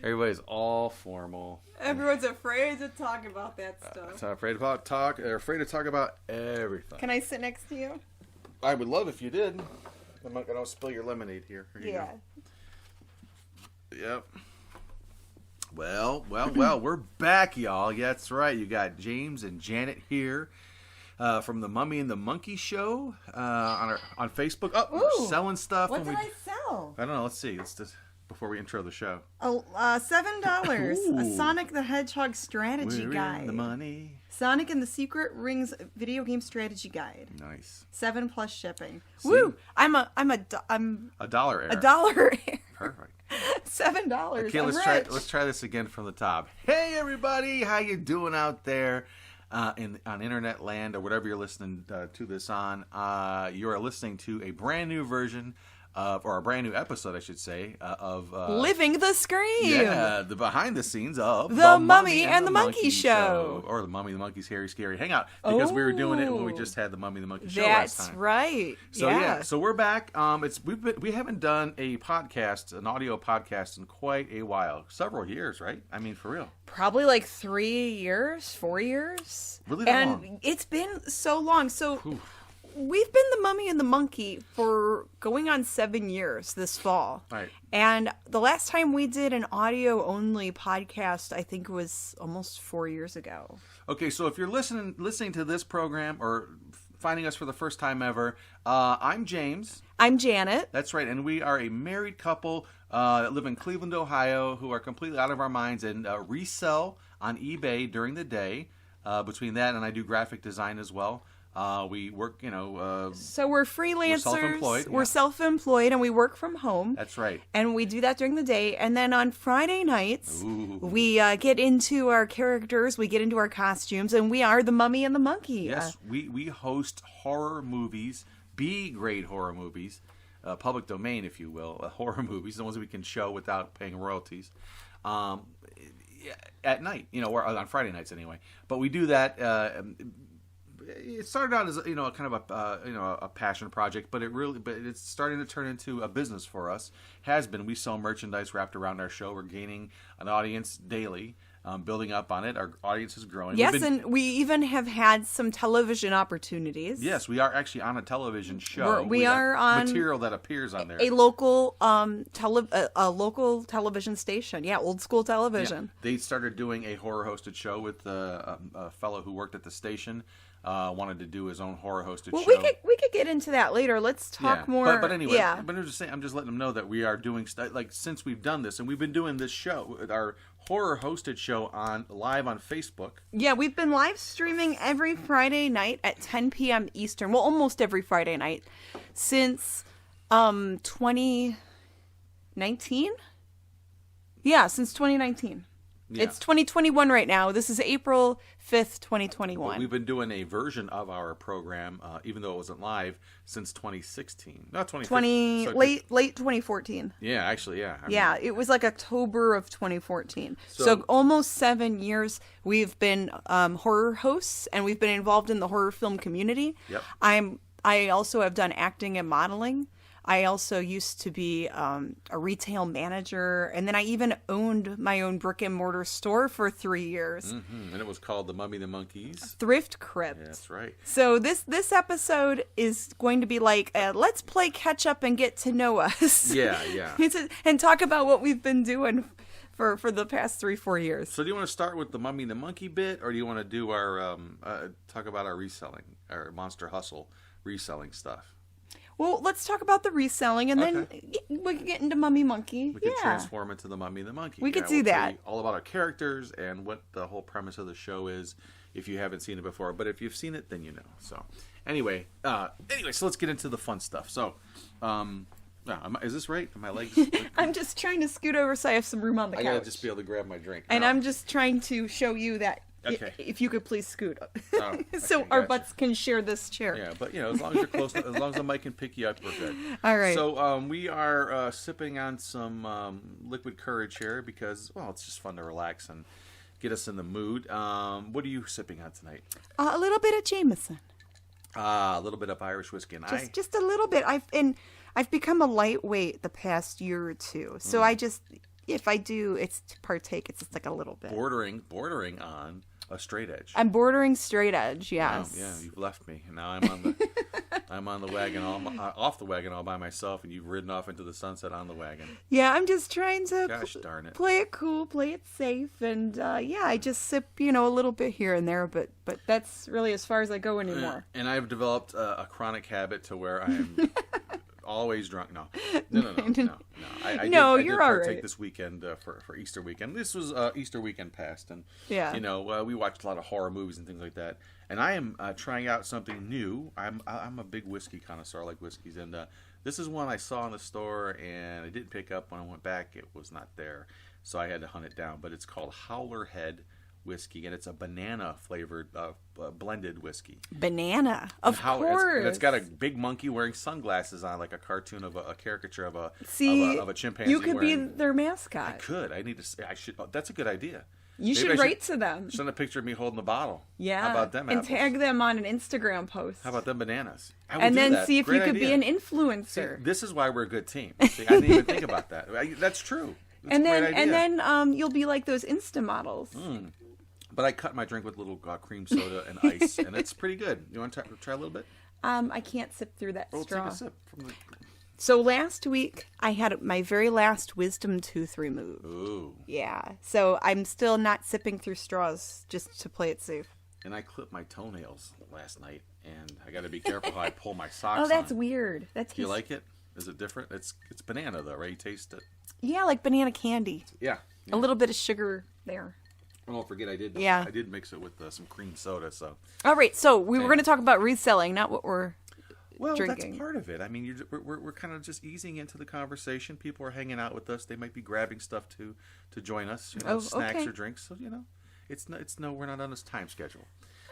Everybody's all formal. Everyone's afraid to talk about that stuff. So afraid to talk. They're afraid to talk about everything. Can I sit next to you? I would love if you did. I'm not gonna spill your lemonade here. Here you go. Yep. Well, we're back, y'all. Yeah, that's right. You got James and Janet here from the Mummy and the Monkey show on Facebook. Oh, we're selling stuff. What did I sell? I don't know. Let's see. Let's just before we intro the show. Oh, $7. A Sonic the Hedgehog strategy guide. In the money. Sonic and the Secret Rings video game strategy guide. Nice. 7+ shipping. See? Woo! I'm a dollar error. a dollar error. Perfect. $7. Okay, let's try this again from the top. Hey everybody, how you doing out there on internet land or whatever you're listening to this on? You are listening to a brand new version or a brand new episode, I should say, of Living the Scream. Yeah, the behind the scenes of the Mummy and the Monkey show, or the Mummy and the Monkey's Hairy Scary Hangout, because we were doing it when we just had the Mummy and the Monkey show last time. That's right. So so we're back. We haven't done a podcast, an audio podcast, in quite a while, several years, right? I mean, for real. Probably like 3 years, 4 years. Really long. And it's been so long. So. Oof. We've been the Mummy and the Monkey for going on 7 years this fall. Right. And the last time we did an audio-only podcast, I think, was almost 4 years ago. Okay, so if you're listening to this program or finding us for the first time ever, I'm James. I'm Janet. That's right, and we are a married couple that live in Cleveland, Ohio, who are completely out of our minds and resell on eBay during the day. Between that and I do graphic design as well. We work, so we're freelancers. We're self-employed. Self-employed, and we work from home. That's right. And we do that during the day. And then on Friday nights, we get into our characters, we get into our costumes, and we are the Mummy and the Monkey. Yes, we host horror movies, B-grade horror movies, public domain, if you will, horror movies, the ones we can show without paying royalties. At night, or on Friday nights anyway. But we do that. It started out as kind of a passion project, but it's starting to turn into a business for us. Has been. We sell merchandise wrapped around our show. We're gaining an audience daily, building up on it. Our audience is growing. Yes, and we even have had some television opportunities. Yes, we are actually on a television show. We are on material that appears on there. A local local television station. Yeah, old school television. Yeah. They started doing a horror hosted show with a fellow who worked at the station. Wanted to do his own horror hosted show. We could get into that later. Let's talk more. But anyway, but I'm just letting them know that we are doing since we've done this, and we've been doing this show, our horror hosted show live on Facebook. Yeah, we've been live streaming every Friday night at 10 p.m. Eastern. Well, almost every Friday night since 2019. Yeah, since 2019. Yeah. It's 2021 right now. This is April 5th, 2021. But we've been doing a version of our program, even though it wasn't live, since 2016. Not 2015. Late 2014. Yeah, actually, yeah. It was like October of 2014. So almost 7 years we've been horror hosts, and we've been involved in the horror film community. Yep. I also have done acting and modeling. I also used to be a retail manager, and then I even owned my own brick and mortar store for 3 years. Mm-hmm. And it was called the Mummy and the Monkey's Thrift Crypt. Yeah, that's right. So this episode is going to be like, let's play catch up and get to know us. Yeah. And talk about what we've been doing for the past 3-4 years. So do you want to start with the Mummy and the Monkey bit, or do you want to do our talk about our reselling, our Monster Hustle reselling stuff? Well, let's talk about the reselling, and then we can get into Mummy Monkey. We could transform into the Mummy and the Monkey. We could do that. All about our characters and what the whole premise of the show is, if you haven't seen it before. But if you've seen it, then you know. So, anyway, so let's get into the fun stuff. So, is this right? Am I legs? I'm just trying to scoot over so I have some room on the couch. I gotta just be able to grab my drink. And I'm just trying to show you that. Okay. If you could please scoot up. So our butts can share this chair. Yeah, but as long as you're close, as long as the mic can pick you up, we're good. All right. So we are sipping on some liquid courage here because, it's just fun to relax and get us in the mood. What are you sipping on tonight? A little bit of Jameson. A little bit of Irish whiskey. And just a little bit. I've become a lightweight the past year or two. So if I do, it's to partake. It's just like a little bit. Bordering on a straight edge. I'm bordering straight edge. Yes. Oh, yeah, you've left me, and now I'm on the I'm on the wagon off the wagon all by myself, and you've ridden off into the sunset on the wagon. Yeah, I'm just trying to Gosh darn it. play it cool, play it safe, and I just sip, a little bit here and there, but that's really as far as I go anymore. And I've developed a chronic habit to where I'm always drunk. No. I did you're all partake right. this weekend for Easter weekend. This was Easter weekend past, and we watched a lot of horror movies and things like that. And I am trying out something new. I'm a big whiskey connoisseur. I like whiskeys, and this is one I saw in the store, and I didn't pick up when I went back. It was not there, so I had to hunt it down. But it's called Howler Head whiskey, and it's a banana flavored blended whiskey. Banana, of course. And it's got a big monkey wearing sunglasses on, like a cartoon of a caricature of a chimpanzee. You could be their mascot. I could. I should. Oh, that's a good idea. You should write to them. Send a picture of me holding the bottle. Yeah. How about them and apples? Tag them on an Instagram post. How about them bananas? And then see if Great you could idea. be an influencer. See, this is why we're a good team. See, I didn't even think about that. That's true. That's and a then great idea. and then you'll be like those Insta models. But I cut my drink with a little cream soda and ice, and it's pretty good. You want to try a little bit? I can't sip through that straw. Take a sip. So last week, I had my very last wisdom tooth removed. Ooh. Yeah. So I'm still not sipping through straws just to play it safe. And I clipped my toenails last night, and I got to be careful how I pull my socks Oh, that's on. weird. Do You like it? Is it different? It's banana, though, right? You taste it. Yeah, like banana candy. Yeah. A little bit of sugar there. Oh, don't forget, I did mix it with some cream soda, so. All right, so we were going to talk about reselling, not what we're drinking. That's part of it. I mean, we're kind of just easing into the conversation. People are hanging out with us. They might be grabbing stuff to join us, snacks or drinks. So we're not on this time schedule.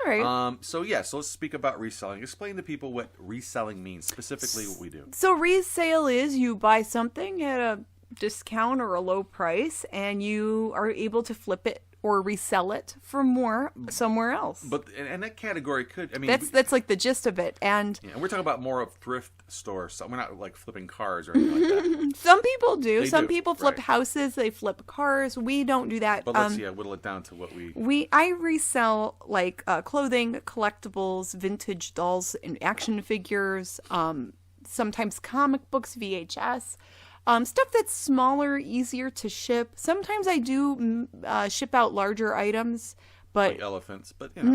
All right. So let's speak about reselling. Explain to people what reselling means, specifically what we do. So resale is you buy something at a discount or a low price, and you are able to flip it or resell it for more somewhere else. But and that category could, that's like the gist of it. And we're talking about more of thrift stores. So we're not like flipping cars or anything like that. Some people do. Some people flip right. houses. They flip cars. We don't do that. But let's whittle it down to what I resell like clothing, collectibles, vintage dolls, and action figures. Sometimes comic books, VHS. Stuff that's smaller, easier to ship. Sometimes I do ship out larger items, but like elephants. But every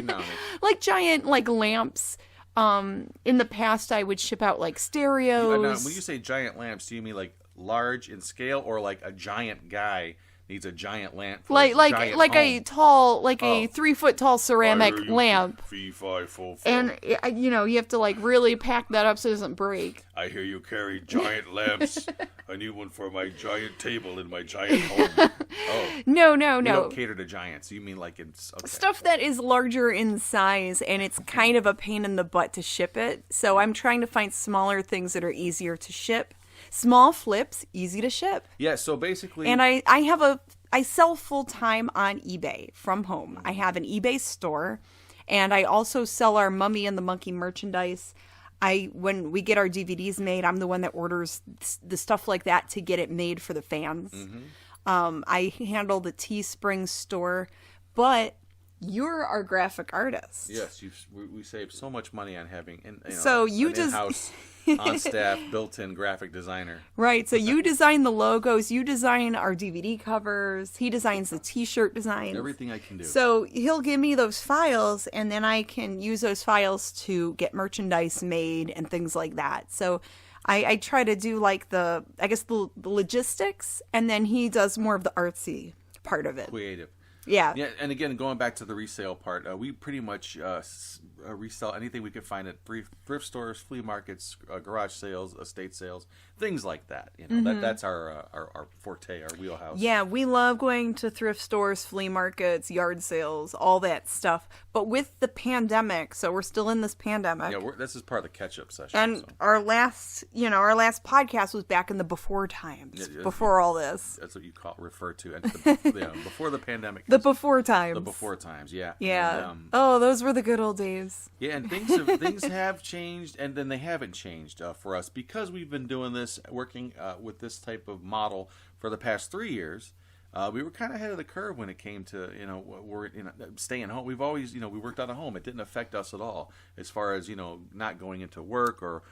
now and then, like giant lamps. In the past, I would ship out like stereos. Now, when you say giant lamps, do you mean like large in scale, or like a giant guy needs a giant lamp? For like home? a tall, a 3 foot tall ceramic lamp. And you have to really pack that up so it doesn't break. I hear you carry giant lamps. I need one for my giant table in my giant home. Oh. No. You don't cater to giants. You mean like it's stuff that is larger in size, and it's kind of a pain in the butt to ship it. So I'm trying to find smaller things that are easier to ship. Small flips, easy to ship. Yeah, so basically... And I sell full-time on eBay from home. I have an eBay store, and I also sell our Mummy and the Monkey merchandise. When we get our DVDs made, I'm the one that orders the stuff like that to get it made for the fans. Mm-hmm. I handle the Teespring store, but you're our graphic artist. Yes, we save so much money on having an in-house, on-staff, built-in graphic designer. Right, so you design the logos, you design our DVD covers, he designs the T-shirt designs. Everything I can do. So he'll give me those files, and then I can use those files to get merchandise made and things like that. So I try to do the logistics, and then he does more of the artsy part of it. Creative. Yeah. Yeah, and again, going back to the resale part, we pretty much resell anything we can find at thrift stores, flea markets, garage sales, estate sales, things like that. That's our forte, our wheelhouse. Yeah, we love going to thrift stores, flea markets, yard sales, all that stuff. But with the pandemic, so we're still in this pandemic. Yeah, this is part of the catch-up session. And our last podcast was back in the before times, before all this. That's what you refer to, and before the pandemic. The before times. The before times, yeah. Yeah. And, those were the good old days. is. Yeah, and things have changed, and then they haven't changed for us because we've been doing this, working with this type of model for the past 3 years. We were kind of ahead of the curve when it came to staying home. We've always we worked out of home. It didn't affect us at all as far as not going into work or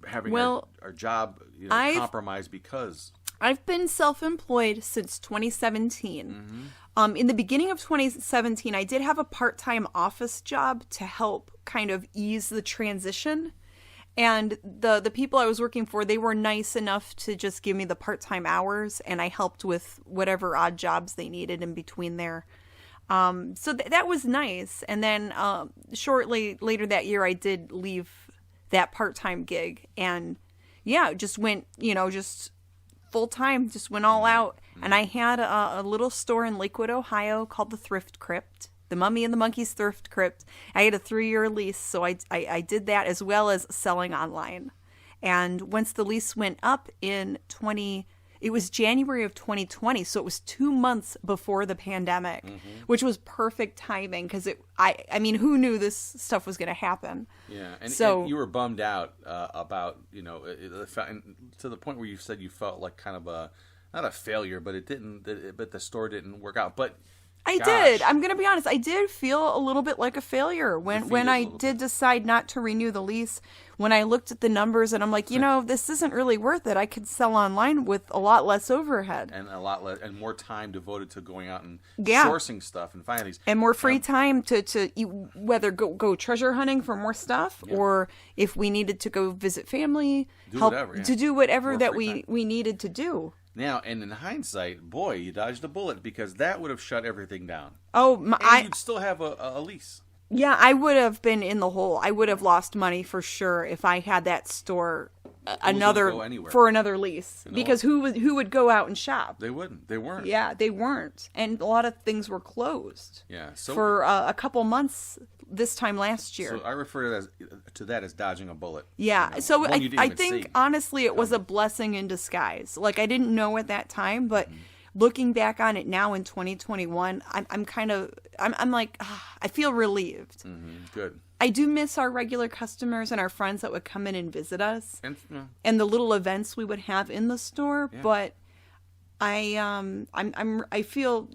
having our job compromised because. I've been self-employed since 2017. In the beginning of 2017, I did have a part-time office job to help kind of ease the transition. And the people I was working for, they were nice enough to just give me the part-time hours, and I helped with whatever odd jobs they needed in between there. So that was nice. And then shortly later that year, I did leave that part-time gig. And yeah, just went, just full-time, just went all out. And I had a little store in Lakewood, Ohio called the Thrift Crypt. The Mummy and the Monkey's Thrift Crypt. I had a 3-year lease, so I did that as well as selling online. And once the lease went up it was January of 2020, so it was 2 months before the pandemic, which was perfect timing because I mean, who knew this stuff was going to happen? Yeah, and you were bummed out about to the point where you said you felt like kind of not a failure, but but the store didn't work out, but. I did. I'm going to be honest. I did feel a little bit like a failure when I did decide not to renew the lease. When I looked at the numbers and I'm like, this isn't really worth it. I could sell online with a lot less overhead. And a lot less, and more time devoted to going out and sourcing stuff and finding these. And more free time to whether go treasure hunting for more stuff or if we needed to go visit family, to do whatever that we needed to do. Now, and in hindsight, boy, you dodged a bullet because that would have shut everything down. Oh, you'd still have a lease. Yeah, I would have been in the hole. I would have lost money for sure if I had that store for another lease. Because who would go out and shop? They wouldn't. They weren't. Yeah, they weren't, and a lot of things were closed. Yeah, for a couple months this time last year. So I refer to that as dodging a bullet. Yeah, so I think honestly it was a blessing in disguise. Like I didn't know at that time, but looking back on it now in 2021, I'm like I feel relieved. Good. I do miss our regular customers and our friends that would come in and visit us, and the little events we would have in the store. Yeah. But I feel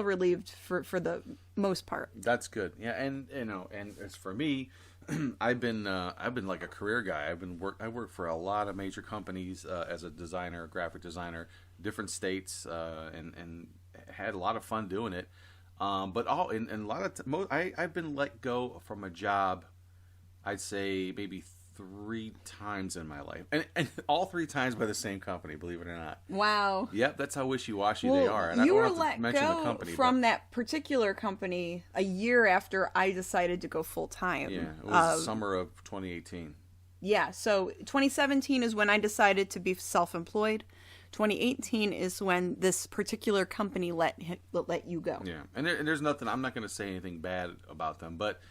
relieved for the most part. That's good. Yeah, and as for me, I've been like a career guy. I worked for a lot of major companies as a designer, graphic designer, different states, and had a lot of fun doing it. But I've been let go from a job, I'd say maybe 3 times in my life, and all 3 times by the same company. Believe it or not. Wow. Yep, that's how wishy-washy they are. And you were let go from that particular company a year after I decided to go full time. Yeah, it was the summer of 2018. Yeah, so 2017 is when I decided to be self-employed. 2018 is when this particular company let you go. Yeah, and there's nothing. I'm not going to say anything bad about them, but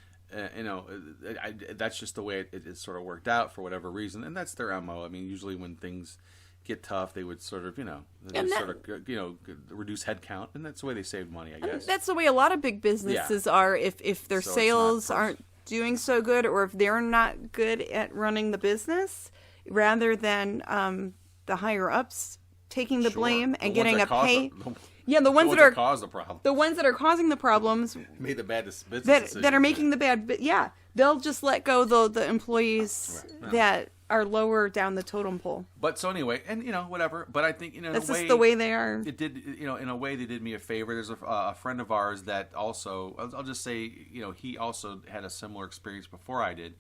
that's just the way it sort of worked out for whatever reason, and that's their MO. I mean, usually when things get tough, they would sort of reduce headcount, and that's the way they saved money, I guess. That's the way a lot of big businesses are. If their sales aren't doing so good, or if they're not good at running the business, rather than the higher ups taking the blame and getting a pay. The ones that cause the problem. The ones that are causing the problems made the bad business that are making the bad. They'll just let go the employees that are lower down the totem pole. But so anyway, and whatever. But I think that's just the way they are. It did in a way they did me a favor. There's a friend of ours that also I'll just say he also had a similar experience before I did.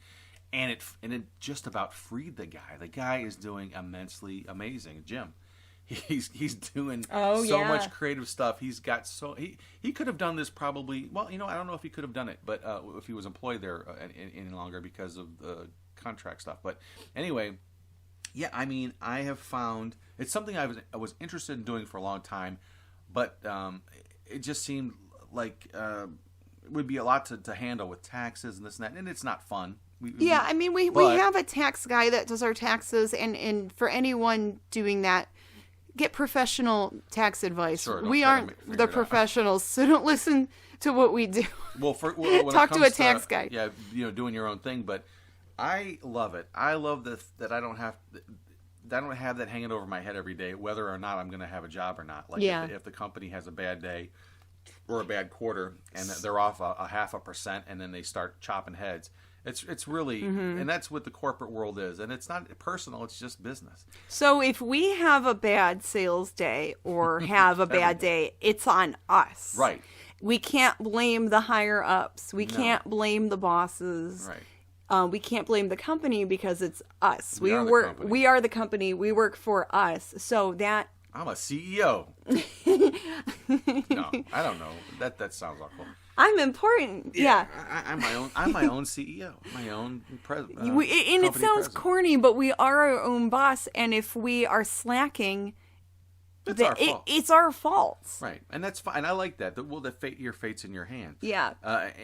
And it just about freed the guy. The guy is doing immensely amazing, Jim. He's doing much creative stuff. He's got he could have done this probably. Well, I don't know if he could have done it, but if he was employed there any longer because of the contract stuff. But anyway, yeah, I mean, I have found it's something I was interested in doing for a long time, but it just seemed like it would be a lot to handle with taxes and this and that, and it's not fun. We have a tax guy that does our taxes, and for anyone doing that, get professional tax advice. Sure, We aren't the professionals, so don't listen to what we do. Well, when talk to a tax guy. Yeah, doing your own thing. But I love it. I love that I don't have that hanging over my head every day, whether or not I'm going to have a job or not. Like if the company has a bad day or a bad quarter and they're off a 0.5%, and then they start chopping heads. It's really, and that's what the corporate world is. And it's not personal, it's just business. So if we have a bad sales day or have a bad day, it's on us. Right. We can't blame the higher ups. We can't blame the bosses. Right. We can't blame the company because it's us. We are the company. We work for us. So that... I'm a CEO. No, I don't know. That sounds awful. I'm important. Yeah. I'm my own CEO. My own president. And it sounds corny, but we are our own boss. And if we are slacking, it's our fault. It's our fault. Right, and that's fine. And I like that. Your fate's in your hand. Yeah.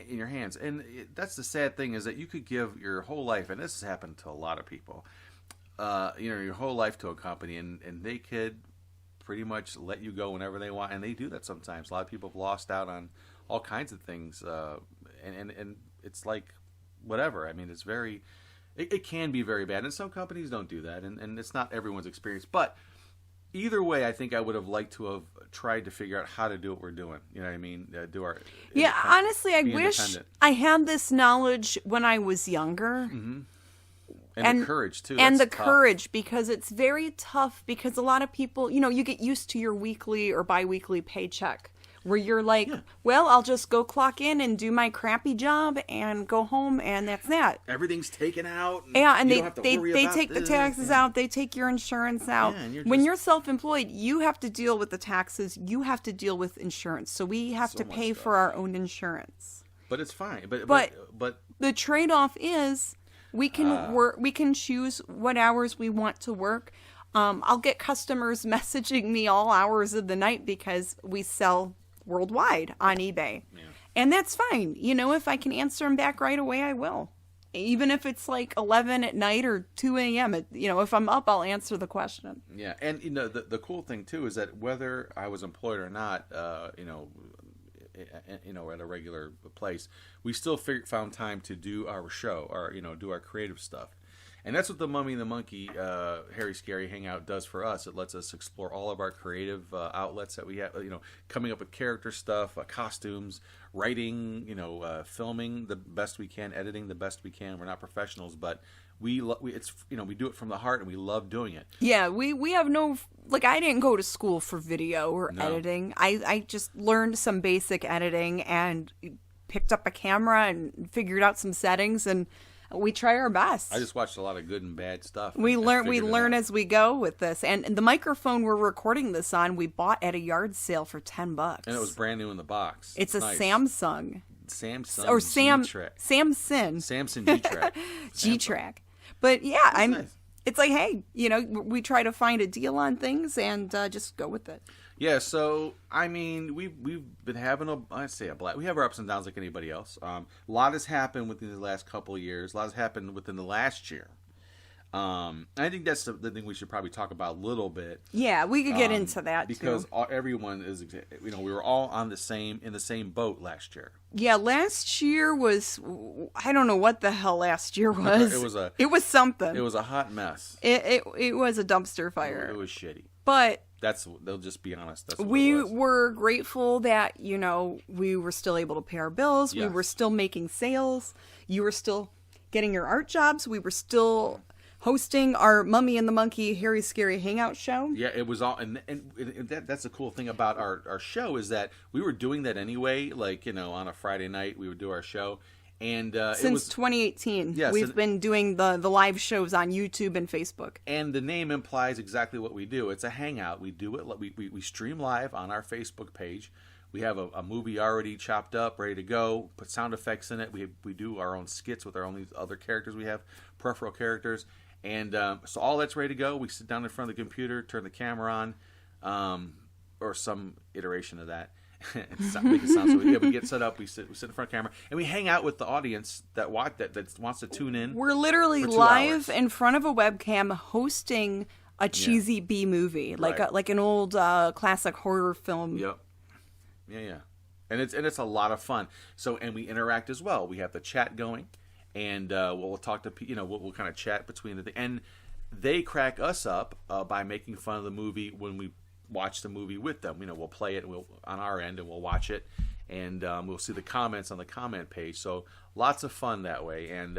In your hands. And that's the sad thing, is that you could give your whole life, and this has happened to a lot of people. Your whole life to a company, and they could pretty much let you go whenever they want, and they do that sometimes. A lot of people have lost out on all kinds of things, and it's like whatever. I mean, it's very, it can be very bad, and some companies don't do that, and it's not everyone's experience. But either way, I think I would have liked to have tried to figure out how to do what we're doing. You know what I mean? Honestly, I wish I had this knowledge when I was younger. Mm-hmm. And the courage, too. And courage, because it's very tough, because a lot of people, you get used to your weekly or biweekly paycheck, where you're like, well, I'll just go clock in and do my crappy job and go home, and that's that. Everything's taken out. And they take the taxes out. They take your insurance out. Yeah, when you're self-employed, you have to deal with the taxes. You have to deal with insurance. So we have to pay for our own insurance. But it's fine. But the trade-off is... We can work. We can choose what hours we want to work. I'll get customers messaging me all hours of the night because we sell worldwide on eBay, and that's fine. If I can answer them back right away, I will. Even if it's like 11 at night or 2 a.m. If I'm up, I'll answer the question. Yeah, and the cool thing too is that whether I was employed or not, at a regular place, we still found time to do our show, or do our creative stuff. And that's what the Mummy and the Monkey Hairy Scary Hangout does for us. It lets us explore all of our creative outlets that we have, coming up with character stuff, costumes, writing, filming the best we can, editing the best we can. We're not professionals, but we do it from the heart, and we love doing it. Yeah, we have no, I didn't go to school for video or editing. I just learned some basic editing and picked up a camera and figured out some settings, and we try our best. I just watched a lot of good and bad stuff. We learn as we go with this. And the microphone we're recording this on, we bought at a yard sale for $10. And it was brand new in the box. It's nice. Samsung or Samson G-Track. G-Track. But yeah, nice. It's like, hey, we try to find a deal on things and just go with it. Yeah, so I mean, we've been having a blast. We have our ups and downs like anybody else. A lot has happened within the last couple of years. A lot has happened within the last year. I think that's the thing we should probably talk about a little bit. Yeah, we could get into that because too. Everyone is, we were all in the same boat last year. Yeah, last year was, I don't know what the hell last year was. It was something. It was a hot mess. It was a dumpster fire. It was shitty. But they'll just be honest. That's what we it was. were grateful that, we were still able to pay our bills. Yes. We were still making sales. You were still getting your art jobs. We were still hosting our Mummy and the Monkey Hairy Scary Hangout show. Yeah, it was all, and that's the cool thing about our show is that we were doing that anyway. On a Friday night, we would do our show. And since 2018, yes, we've been doing the live shows on YouTube and Facebook. And the name implies exactly what we do. It's a hangout. We do it. We stream live on our Facebook page. We have a movie already chopped up, ready to go. Put sound effects in it. We do our own skits with our own other characters. We have peripheral characters, and so all that's ready to go. We sit down in front of the computer, turn the camera on, or some iteration of that. Make it sound so. Yeah, we get set up. We sit in front of the camera, and we hang out with the audience that wants to tune in. We're literally live in front of a webcam hosting a cheesy B movie, like like an old classic horror film. Yep. Yeah. And it's a lot of fun. So, and we interact as well. We have the chat going, and we'll talk to we'll kind of chat between the and they crack us up by making fun of the movie when we watch the movie with them. We'll play it on our end, and we'll watch it, and we'll see the comments on the comment page. So lots of fun that way, and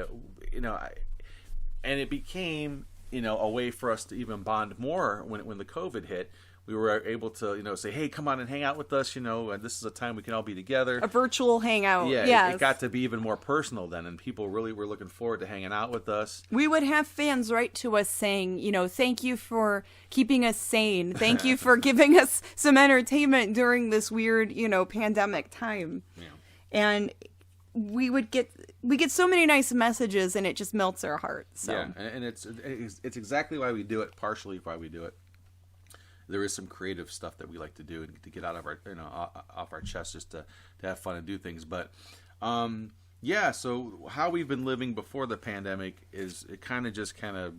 and it became a way for us to even bond more when the COVID hit. We were able to, say, hey, come on and hang out with us, this is a time we can all be together. A virtual hangout. Yeah, yes. It got to be even more personal then, and people really were looking forward to hanging out with us. We would have fans write to us saying, thank you for keeping us sane. Thank you for giving us some entertainment during this weird, pandemic time. Yeah. And we get so many nice messages, and it just melts our heart. So. Yeah, and it's exactly why we do it, partially why we do it. There is some creative stuff that we like to do and to get out of our off our chest, just to have fun and do things. But so how we've been living before the pandemic is it kind of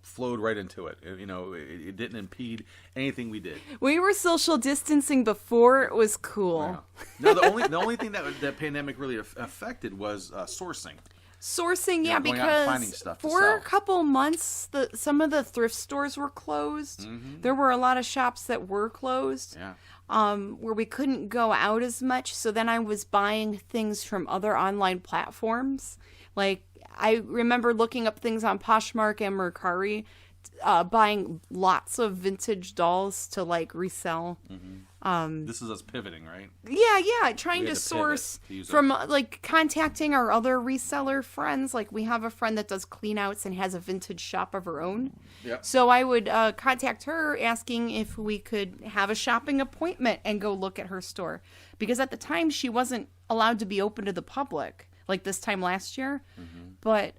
flowed right into it. It didn't impede anything we did. We were social distancing before it was cool. Yeah. No, the only thing that the pandemic really affected was sourcing. Yeah, because for a couple months, some of the thrift stores were closed. Mm-hmm. There were a lot of shops that were closed, where we couldn't go out as much. So then I was buying things from other online platforms. Like, I remember looking up things on Poshmark and Mercari, buying lots of vintage dolls to, resell. Mm-hmm. This is us pivoting, right? Yeah, trying to source from contacting our other reseller friends. Like, we have a friend that does clean outs and has a vintage shop of her own. Yep. So I would contact her asking if we could have a shopping appointment and go look at her store. Because at the time, she wasn't allowed to be open to the public, like this time last year. Mm-hmm. But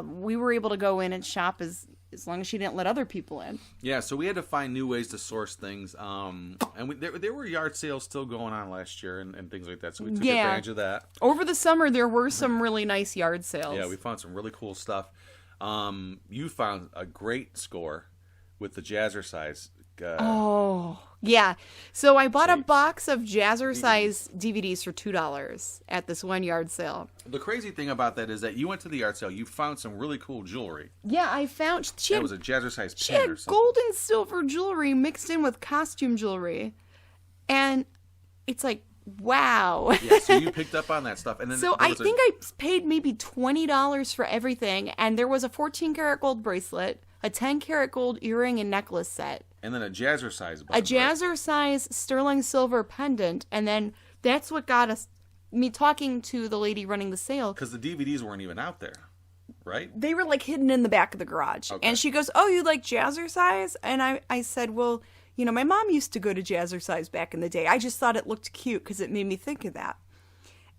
we were able to go in and shop as long as she didn't let other people in. Yeah, so we had to find new ways to source things. And there were yard sales still going on last year and things like that, so we took advantage of that. Over the summer, there were some really nice yard sales. Yeah, we found some really cool stuff. You found a great score with the Jazzercise. Yeah. So I bought a box of Jazzercise DVDs for $2 at this one yard sale. The crazy thing about that is that you went to the yard sale, you found some really cool jewelry. Yeah, I found... That was a Jazzercise pin or something. She had gold and silver jewelry mixed in with costume jewelry. And it's like, wow. Yeah, so you picked up on that stuff. And then so I think I paid maybe $20 for everything. And there was a 14-karat gold bracelet, a 10-karat gold earring and necklace set. And then a Jazzercise button. A Jazzercise sterling silver pendant. And then that's what got me talking to the lady running the sale. Because the DVDs weren't even out there, right? They were hidden in the back of the garage. Okay. And she goes, oh, you like Jazzercise? And I said, well, my mom used to go to Jazzercise back in the day. I just thought it looked cute because it made me think of that.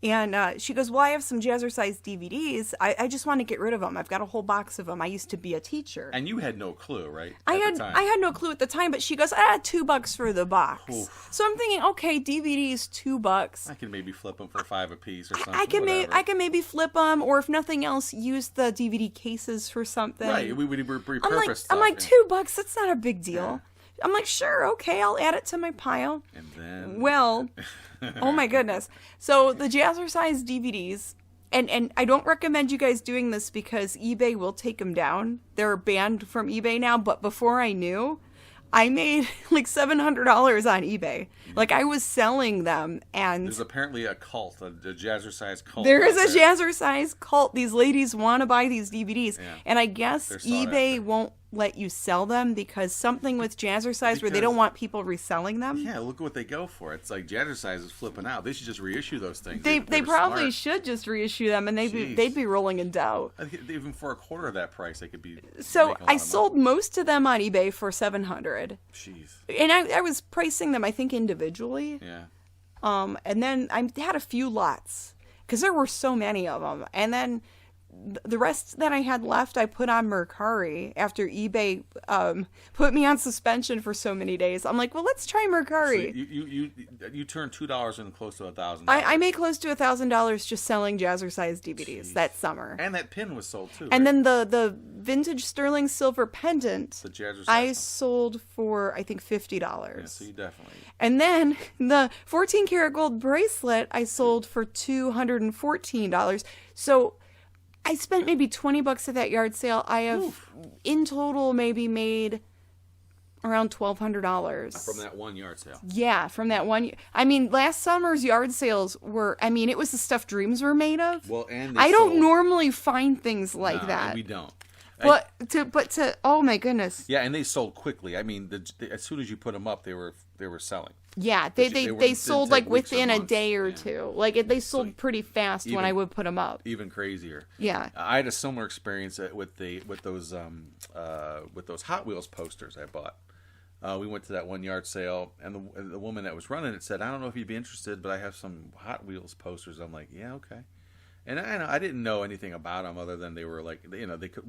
And she goes, well, I have some Jazzercise DVDs. I just want to get rid of them. I've got a whole box of them. I used to be a teacher. And you had no clue, right? I had no clue at the time, but she goes, $2 for the box. Oof. So I'm thinking, okay, DVDs, $2. I can maybe flip them for $5 a piece or something. I can maybe flip them, or if nothing else, use the DVD cases for something. Right, we would repurpose stuff. I'm like, $2, that's not a big deal. Yeah. I'm like, sure, okay, I'll add it to my pile. And then... Well... Oh my goodness. So the Jazzercise DVDs, and I don't recommend you guys doing this because eBay will take them down. They're banned from eBay now, but before I knew, I made $700 on eBay. I was selling them, and... There's apparently a cult, a Jazzercise cult. There is a Jazzercise cult. These ladies want to buy these DVDs, and I guess eBay won't let you sell them because something with Jazzercise where they don't want people reselling them. Yeah, look at what they go for. It's like Jazzercise is flipping out. They should just reissue those things. They probably should just reissue them, and they'd be rolling in dough. I think even for a quarter of that price, they could be. So I sold most of them on eBay for $700. Jeez. And I was pricing them, I think, individually. Yeah. And then I had a few lots because there were so many of them, and then the rest that I had left, I put on Mercari after eBay put me on suspension for so many days. I'm like, well, let's try Mercari. So you turned $2 in close to $1,000. I made close to $1,000 just selling Jazzercise DVDs that summer. And that pin was sold too. And right? then the vintage sterling silver pendant, the Jazzercise I sold for I think $50. Yeah, so you definitely. And then the 14 karat gold bracelet I sold for $214. So I spent maybe $20 at that yard sale. I have in total maybe made around $1,200 from that one yard sale. Yeah, from that one. I mean, last summer's yard sales were. I mean, it was the stuff dreams were made of. Well, and I don't normally find things like that. We don't. But to oh my goodness. Yeah, and they sold quickly. I mean, as soon as you put them up, they were selling. Yeah, they sold like within a day or two. Like they sold pretty fast when I would put them up. Even crazier. Yeah, I had a similar experience with those Hot Wheels posters I bought. We went to that one yard sale, and the woman that was running it said, "I don't know if you'd be interested, but I have some Hot Wheels posters." I'm like, "Yeah, okay." And I didn't know anything about them other than they were like, they could,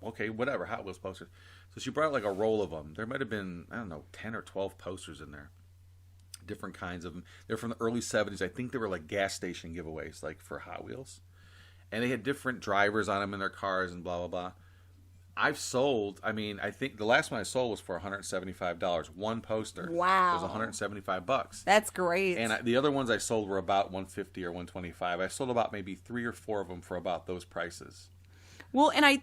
okay, whatever, Hot Wheels posters. So she brought like a roll of them. There might have been, I don't know, 10 or 12 posters in there. Different kinds of them. They're from the early 70s. I think they were like gas station giveaways, like for Hot Wheels. And they had different drivers on them in their cars and blah, blah, blah. I've sold, I mean, I think the last one I sold was for $175. One poster. Wow. It was $175. That's great. And the other ones I sold were about $150 or $125. I sold about maybe 3 or 4 of them for about those prices. Well, and I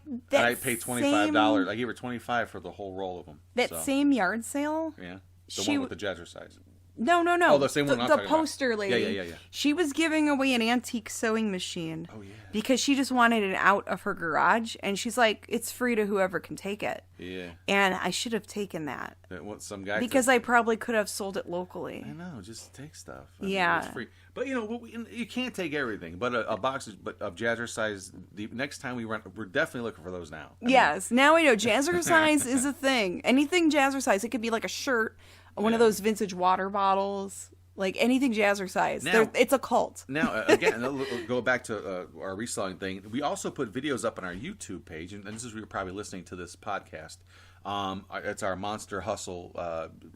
paid $25. I gave her $25 for the whole roll of them. That same yard sale? Yeah. The one with the Jazzercise. No. Oh, the same one I'm talking about. The poster lady. Yeah. She was giving away an antique sewing machine. Oh, yeah. Because she just wanted it out of her garage. And she's like, it's free to whoever can take it. Yeah. And I should have taken that. Some guy because I probably could have sold it locally. I know. Just take stuff. Yeah. It's free. But, you can't take everything. But a box of Jazzercise, the next time we run, we're definitely looking for those now. Yes. Now I know Jazzercise is a thing. Anything Jazzercise. It could be like a shirt, one of those vintage water bottles. Like anything Jazzercise. Now, it's a cult. Now, again, go back to our reselling thing. We also put videos up on our YouTube page, and this is where you're probably listening to this podcast. It's our Monster Hustle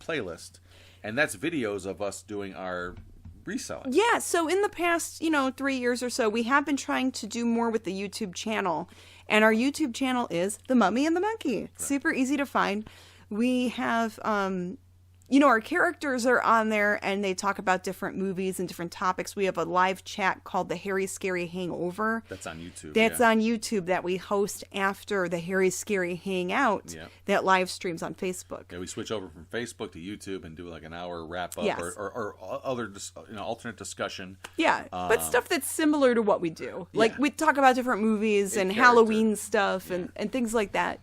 playlist, and that's videos of us doing our reselling. Yeah, so in the past, 3 years or so, we have been trying to do more with the YouTube channel, and our YouTube channel is The Mummy and the Monkey. Right. Super easy to find. We have... our characters are on there and they talk about different movies and different topics. We have a live chat called the Hairy Scary Hangover. That's on YouTube. That's on YouTube that we host after the Hairy Scary Hangout that live streams on Facebook. Yeah, we switch over from Facebook to YouTube and do like an hour wrap up or other alternate discussion. Yeah, but stuff that's similar to what we do. Like we talk about different movies and Halloween stuff and things like that.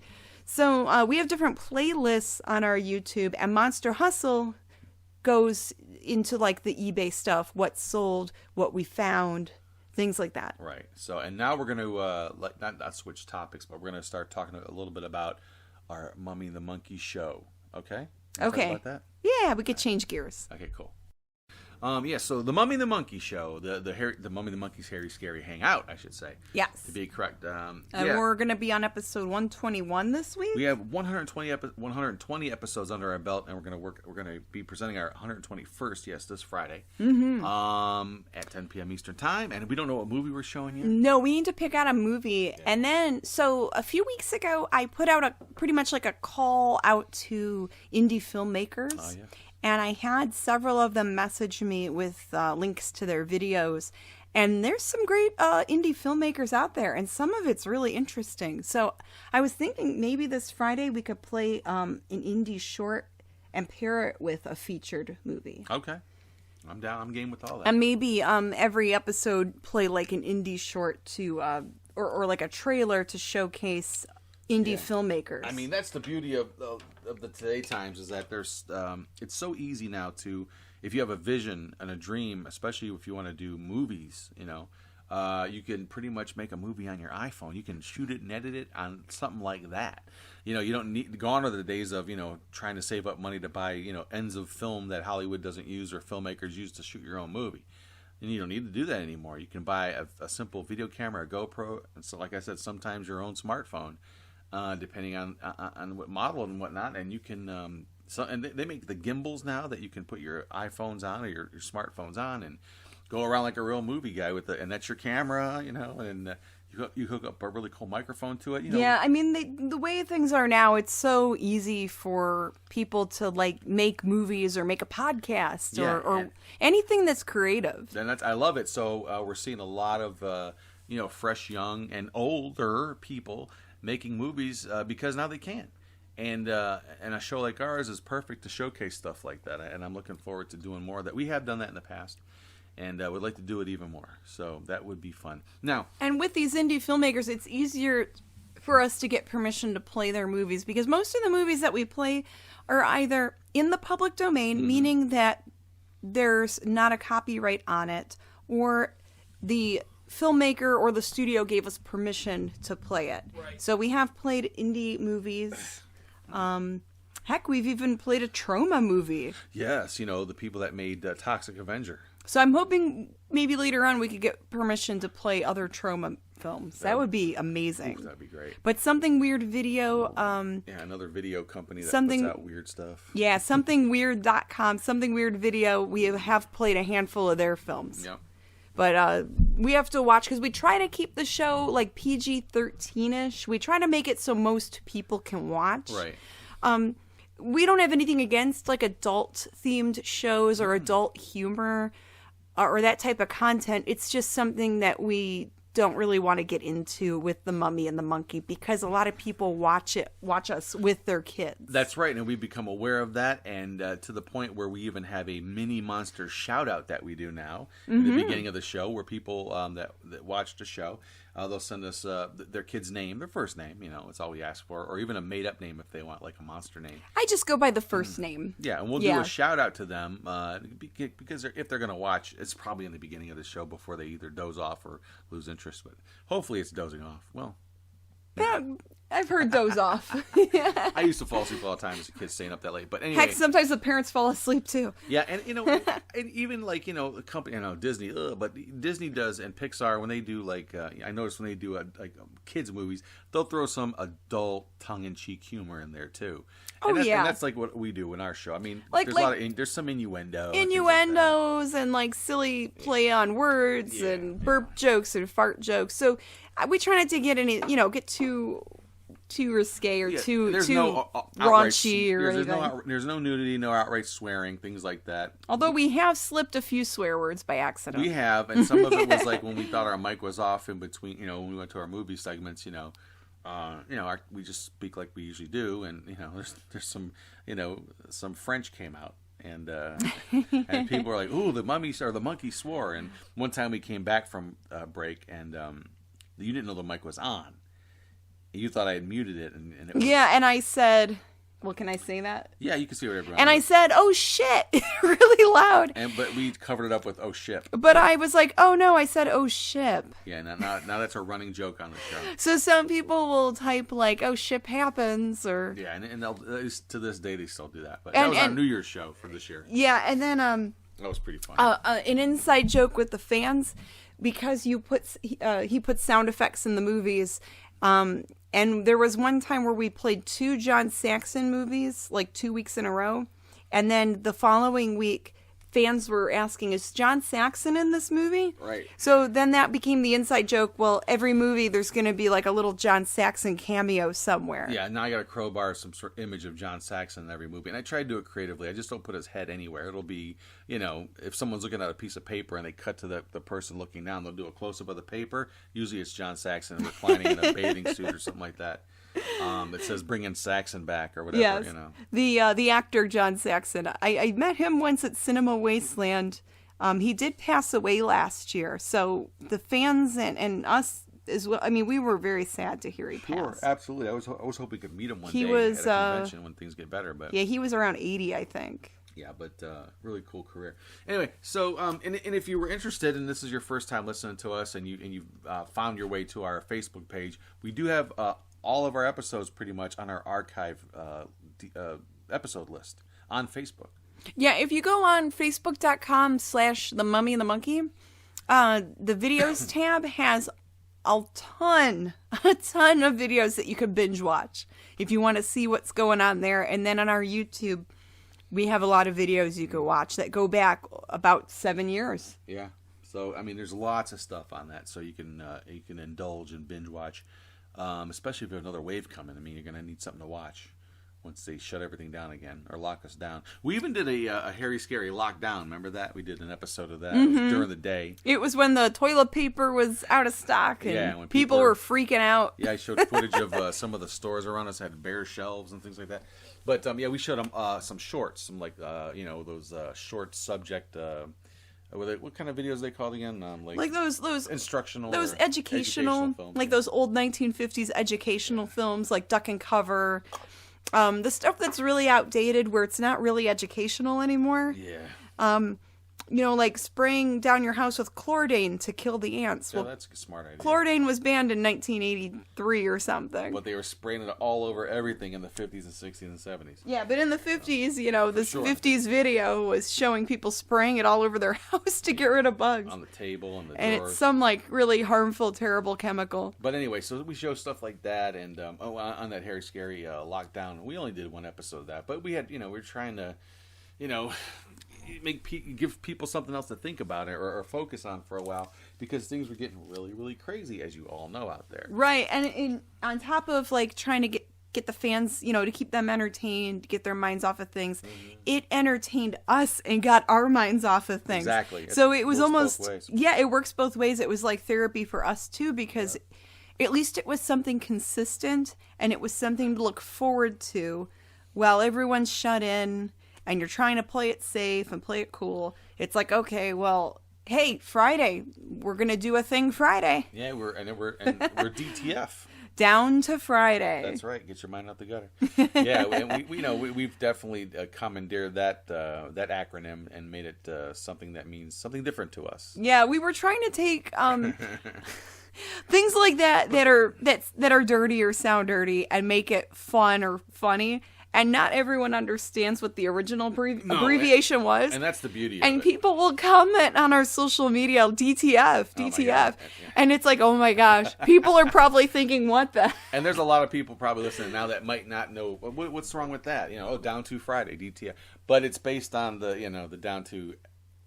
So we have different playlists on our YouTube, and Monster Hustle goes into like the eBay stuff, what's sold, what we found, things like that. Right. So, and now we're going to not switch topics, but we're going to start talking a little bit about our Mummy and the Monkey show. Okay. Okay. Talk about that? Yeah, we could change gears. Okay. Cool. So the Mummy and the Monkey show, the Mummy and the Monkey's Hairy Scary Hangout, I should say. Yes. To be correct. And we're going to be on episode 121 this week. We have 120 episodes under our belt, and we're going to be presenting our 121st, this Friday. Mm-hmm. At 10 p.m. Eastern Time, and we don't know what movie we're showing yet. No, we need to pick out a movie. Yeah. And then, so a few weeks ago, I put out pretty much like a call out to indie filmmakers. Oh, yeah. And I had several of them message me with links to their videos. And there's some great indie filmmakers out there. And some of it's really interesting. So I was thinking maybe this Friday we could play an indie short and pair it with a featured movie. Okay. I'm down. I'm game with all that. And maybe every episode play like an indie short to, or like a trailer to showcase indie filmmakers. I mean, that's the beauty of the today times, is that there's it's so easy now to, if you have a vision and a dream, especially if you want to do movies, you can pretty much make a movie on your iPhone. You can shoot it and edit it on something like that. You don't need, gone are the days of trying to save up money to buy ends of film that Hollywood doesn't use or filmmakers use to shoot your own movie. And you don't need to do that anymore. You can buy a simple video camera, a GoPro, and so like I said, sometimes your own smartphone, depending on what model and whatnot. And you can, and they make the gimbals now that you can put your iPhones on or your smartphones on and go around like a real movie guy and that's your camera, and you hook up a really cool microphone to it. Yeah, I mean, the way things are now, it's so easy for people to like make movies or make a podcast or anything that's creative. And I love it. So we're seeing a lot of fresh, young, and older people making movies because now they can. And a show like ours is perfect to showcase stuff like that. And I'm looking forward to doing more of that. We have done that in the past. And would like to do it even more. So that would be fun. Now, and with these indie filmmakers, it's easier for us to get permission to play their movies because most of the movies that we play are either in the public domain, meaning that there's not a copyright on it, or the filmmaker or the studio gave us permission to play it. Right. So we have played indie movies. Heck, we've even played a trauma movie. Yes, the people that made Toxic Avenger. So I'm hoping maybe later on we could get permission to play other trauma films. That would be amazing. Ooh, that'd be great. But Something Weird Video... another video company that puts out weird stuff. Yeah, somethingweird.com, Something Weird Video. We have played a handful of their films. Yep. But we have to watch because we try to keep the show like PG-13-ish. We try to make it so most people can watch. Right. We don't have anything against like adult-themed shows or adult humor or that type of content. It's just something that we don't really want to get into with the Mummy and the Monkey because a lot of people watch us with their kids. That's right, and we've become aware of that, and to the point where we even have a mini monster shout out that we do now in the beginning of the show, where people that watch the show, they'll send us their kid's name, their first name, it's all we ask for, or even a made up name if they want like a monster name. I just go by the first name. Yeah, and we'll do a shout out to them because if they're going to watch, it's probably in the beginning of the show before they either doze off or lose interest, but hopefully it's dozing off. Well, yeah, I've heard doze off. I used to fall asleep all the time as a kid staying up that late. But anyway. Heck, sometimes the parents fall asleep too. Yeah, and and even like, the company, Disney, but Disney does, and Pixar, when they do like, I notice when they do kids movies, they'll throw some adult tongue-in-cheek humor in there too. And and that's like what we do in our show. I mean, there's some innuendo. Innuendos and like silly play on words and burp jokes and fart jokes. So we try not to get any, get too risque or too raunchy or anything. There's no nudity, no outright swearing, things like that. Although we have slipped a few swear words by accident. We have, and some of it was like when we thought our mic was off in between, when we went to our movie segments, we just speak like we usually do, and there's some, some French came out, and and people were like, "Ooh, the monkey swore." And one time we came back from break, and you didn't know the mic was on. You thought I had muted it, and it was... Yeah, and I said, well, can I say that? Yeah, you can see whatever. And I said, "Oh shit," really loud. But we covered it up with "oh shit." But I was like, "Oh no," I said, "Oh ship." Yeah, now that's a running joke on the show. So some people will type like, "Oh ship happens," or and they'll, to this day they still do that. But that was our New Year's show for this year. Yeah, and then that was pretty fun. An inside joke with the fans, because he puts sound effects in the movies. And there was one time where we played 2 John Saxon movies, like 2 weeks in a row. And then the following week, fans were asking, is John Saxon in this movie? Right. So then that became the inside joke. Well, every movie, there's going to be like a little John Saxon cameo somewhere. Yeah, now I got to crowbar some sort of image of John Saxon in every movie. And I try to do it creatively. I just don't put his head anywhere. It'll be, if someone's looking at a piece of paper and they cut to the person looking down, they'll do a close-up of the paper. Usually it's John Saxon reclining in a bathing suit or something like that. It says "Bringing Saxon Back" or whatever. Yes. The actor John Saxon. I met him once at Cinema Wasteland. He did pass away last year, so the fans and us as well. I mean, we were very sad to hear he passed. Sure, absolutely. I was hoping we could meet him one day at a convention when things get better. But yeah, he was around 80, I think. Yeah, but really cool career. Anyway, so and if you were interested, and this is your first time listening to us, and you found your way to our Facebook page, we do have all of our episodes pretty much on our archive episode list on Facebook. Yeah, if you go on Facebook.com/The Mummy and the Monkey, the videos tab has a ton of videos that you could binge watch if you want to see what's going on there. And then on our YouTube, we have a lot of videos you can watch that go back about 7 years. Yeah. So, I mean, there's lots of stuff on that, so you can indulge and binge watch, especially if you have another wave coming. I mean, you're going to need something to watch once they shut everything down again or lock us down. We even did a Hairy Scary lockdown. Remember that? We did an episode of that. It was during the day. It was when the toilet paper was out of stock and when people were freaking out. Yeah, I showed footage of some of the stores around us had bare shelves and things like that. But, yeah, we showed them some shorts, some those short subject what kind of videos are they called again? Like those instructional, those educational films, like those old 1950s educational films, like Duck and Cover. The stuff that's really outdated, where it's not really educational anymore. Yeah. Like spraying down your house with chlordane to kill the ants. Yeah, that's a smart idea. Chlordane was banned in 1983 or something. But they were spraying it all over everything in the 50s and 60s and 70s. Yeah, but in the 50s, this 50s video was showing people spraying it all over their house to get rid of bugs. On the table and the and drawers. It's some really harmful, terrible chemical. But anyway, so we show stuff like that, and on that Hairy Scary lockdown, we only did one episode of that, but we had, we were trying to, give people something else to think about or focus on for a while, because things were getting really, really crazy, as you all know out there. Right, and on top of trying to get the fans, to keep them entertained, get their minds off of things, it entertained us and got our minds off of things. Exactly. So it was almost, it works both ways. It was like therapy for us too, because at least it was something consistent, and it was something to look forward to while everyone's shut in. And you're trying to play it safe and play it cool. It's like, okay, well, hey, Friday, we're gonna do a thing Friday. Yeah, we're DTF. Down to Friday. That's right. Get your mind out the gutter. Yeah, and we've definitely commandeered that acronym and made it something that means something different to us. Yeah, we were trying to take things like that are dirty or sound dirty and make it fun or funny. And not everyone understands what the original abbreviation was. And that's the beauty of it. And people will comment on our social media, DTF. Yeah. And it's like, oh my gosh. People are probably thinking, what the? And there's a lot of people probably listening now that might not know, what's wrong with that? Down to Friday, DTF. But it's based on the, the down to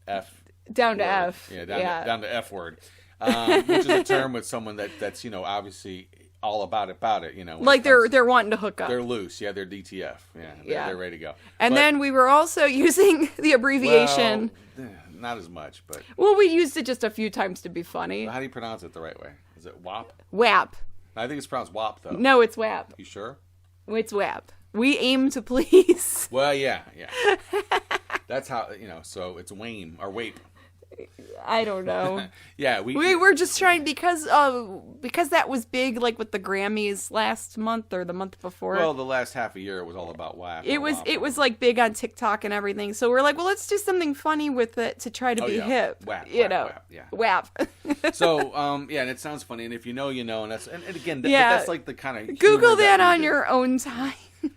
F. Down to word. F. Yeah, down to F word. Which is a term with someone that's, obviously all about it, like they're wanting to hook up. They're loose, they're DTF, they're ready to go. And then we were also using the abbreviation. Well, not as much, but we used it just a few times to be funny. How do you pronounce it the right way? Is it WAP? WAP. I think it's pronounced WAP though. No, it's WAP. You sure? It's WAP. We aim to please. Well, yeah. That's how So it's WAME or WAPE. I don't know. Yeah, we were just trying because that was big, like with the Grammys last month or the month before. Well, the last half a year it was all about WAP. It was like big on TikTok and everything. So we're like, well, let's do something funny with it to try to be hip. WAP, WAP. So and it sounds funny, and if you know, and that's and again, that's like the kind of Google that on your own time.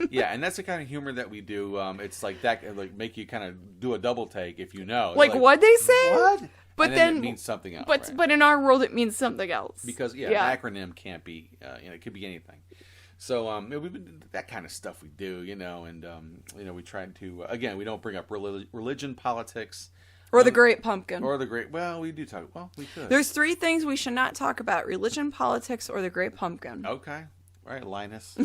Yeah, and that's the kind of humor that we do. It's like that, like make you kind of do a double take if you know. Like what'd they say? What? But and then it means something else. But in our world, it means something else. Because an acronym can't be, it could be anything. So that kind of stuff we do, and we try to again, we don't bring up religion, politics. Or the Great Pumpkin. Well, we do talk. Well, we could. There's 3 things we should not talk about: religion, politics, or the Great Pumpkin. Okay, right, Linus.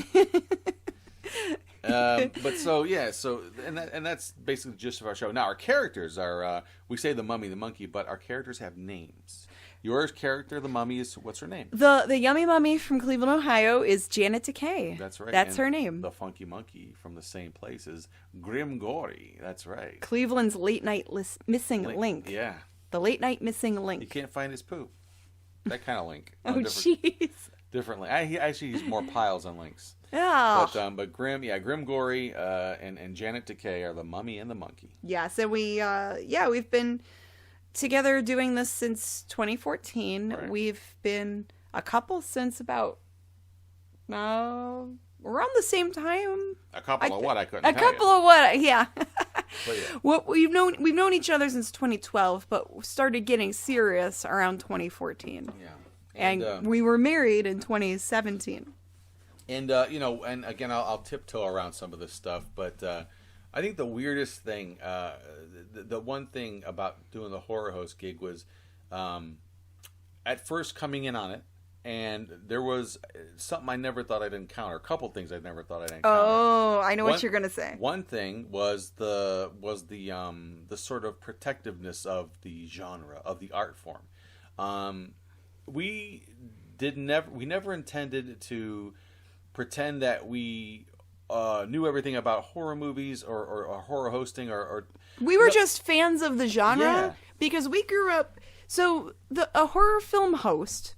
But so that's basically the gist of our show. Now our characters are we say the mummy, the monkey, but our characters have names. Your character, the mummy, is what's her name? The yummy mummy from Cleveland, Ohio, is Janet Decay. That's right. That's her name. The funky monkey from the same place is Grimm Gorri. That's right. Cleveland's late night missing link. Yeah. The late night missing link. You can't find his poop. That kind of link. Oh, jeez. Differently. Actually, he's more piles than links. Yeah. But Grimm Gorri and Janet Decay are the mummy and the monkey. Yes, and we've been together doing this since 2014. Right. We've been a couple since about around the same time. A couple of what? I couldn't tell you. A couple of what? Yeah. But yeah. Well, we've known each other since 2012, but started getting serious around 2014. Yeah. And we were married in 2017. And, and again, I'll tiptoe around some of this stuff, but I think the weirdest thing, the one thing about doing the horror host gig was at first coming in on it, and there was something I never thought I'd encounter. A couple things I never thought I'd encounter. Oh, I know what you're gonna say. One thing was the sort of protectiveness of the genre, of the art form. We never intended to pretend that we knew everything about horror movies or horror hosting or we were just fans of the genre because we grew up. So a horror film host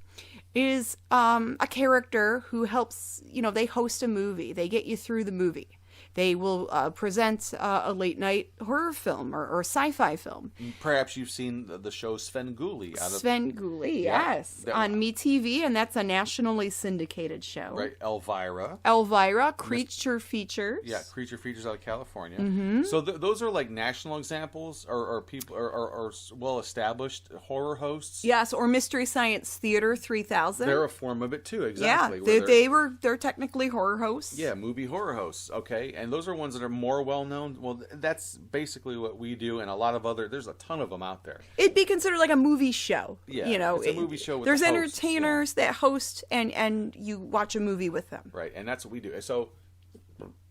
is a character who helps, they host a movie. They get you through the movie. They will present a late night horror film or sci-fi film. Perhaps you've seen the show Svengoolie. Svengoolie, yes. On MeTV, and that's a nationally syndicated show. Right, Elvira, Creature Features. Yeah, Creature Features out of California. Mm-hmm. So those are like national examples or people or well-established horror hosts. Yes, or Mystery Science Theater 3000. They're a form of it too, exactly. Yeah, they're technically horror hosts. Yeah, movie horror hosts, okay. And those are ones that are more well-known. Well, that's basically what we do, and a lot of there's a ton of them out there. It'd be considered like a movie show. Yeah, it's a movie show with there's the hosts, entertainers that host, and you watch a movie with them. Right, and that's what we do. So,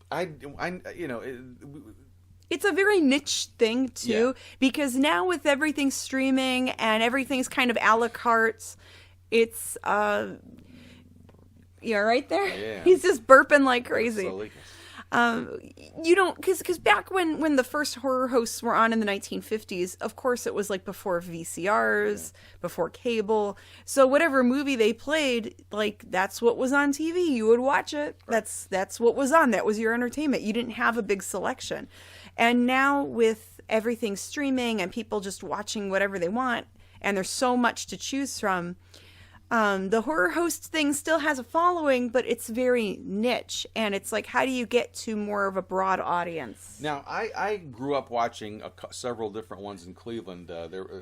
it's a very niche thing, too, because now with everything streaming and everything's kind of a la carte, it's, right there? Yeah. He's just burping like crazy. Absolutely. Because back when the first horror hosts were on in the 1950s, of course it was like before VCRs, before cable. So whatever movie they played, like that's what was on TV. You would watch it. Right. That's what was on. That was your entertainment. You didn't have a big selection. And now with everything streaming and people just watching whatever they want, and there's so much to choose from, the horror host thing still has a following, but it's very niche. And it's like, how do you get to more of a broad audience? Now, I grew up watching several different ones in Cleveland.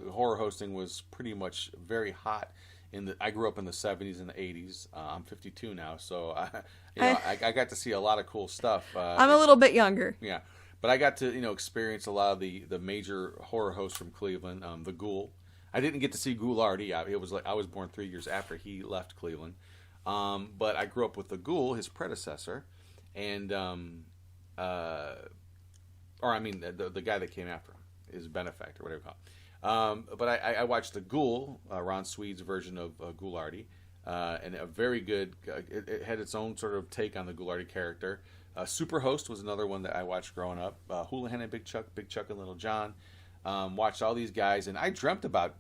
Horror hosting was pretty much very hot. I grew up in the 70s and the 80s. I'm 52 now, so I got to see a lot of cool stuff. I'm a little bit younger. Yeah, but I got to experience a lot of the major horror hosts from Cleveland. The Ghoul. I didn't get to see Ghoulardi. It was like I was born 3 years after he left Cleveland, but I grew up with the Ghoul, his predecessor, and the guy that came after him, his benefactor, whatever you call it. But I watched the Ghoul, Ron Swede's version of Ghoulardi, and a very good. It had its own sort of take on the Ghoulardi character. Superhost was another one that I watched growing up. Houlihan and Big Chuck and Little John. Watched all these guys, and I dreamt about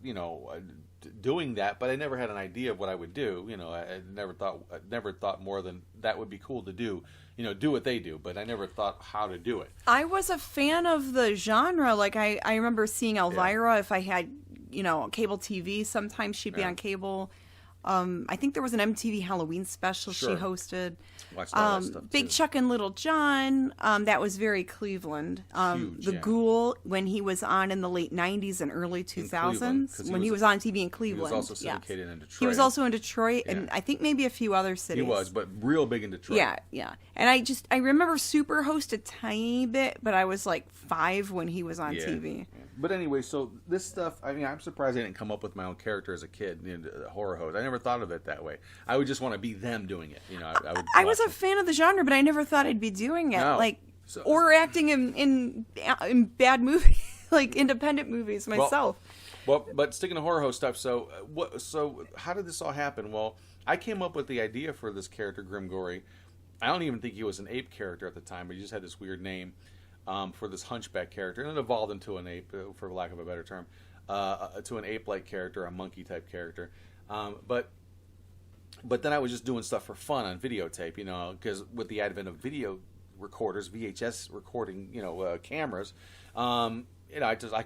doing that, but I never had an idea of what I would do. I never thought more than that would be cool to do. Do what they do, but I never thought how to do it. I was a fan of the genre. Like I remember seeing Elvira. If I had cable TV, sometimes she'd be on cable. I think there was an MTV Halloween special she hosted. Watched all that stuff Big too. Chuck and Little John. That was very Cleveland. Huge, the Ghoul, when he was on in the late 90s and early 2000s, when he was on TV in Cleveland. He was also syndicated in Detroit. He was also in Detroit, and I think maybe a few other cities. He was, but real big in Detroit. Yeah. And I remember Superhost a tiny bit, but I was like 5 when he was on TV. Yeah. But anyway, so this stuff, I'm surprised I didn't come up with my own character as a kid, horror host. I never thought of it that way. I would just want to be them doing it. I was a fan of the genre, but I never thought I'd be doing it. No. Or acting in bad movies, like independent movies myself. Well, but sticking to horror host stuff, so how did this all happen? Well, I came up with the idea for this character, Grimm Gorri. I don't even think he was an ape character at the time, but he just had this weird name. For this hunchback character, and it evolved into an ape, for lack of a better term, to an ape-like character, a monkey-type character. But then I was just doing stuff for fun on videotape, because with the advent of video recorders, VHS recording, cameras, I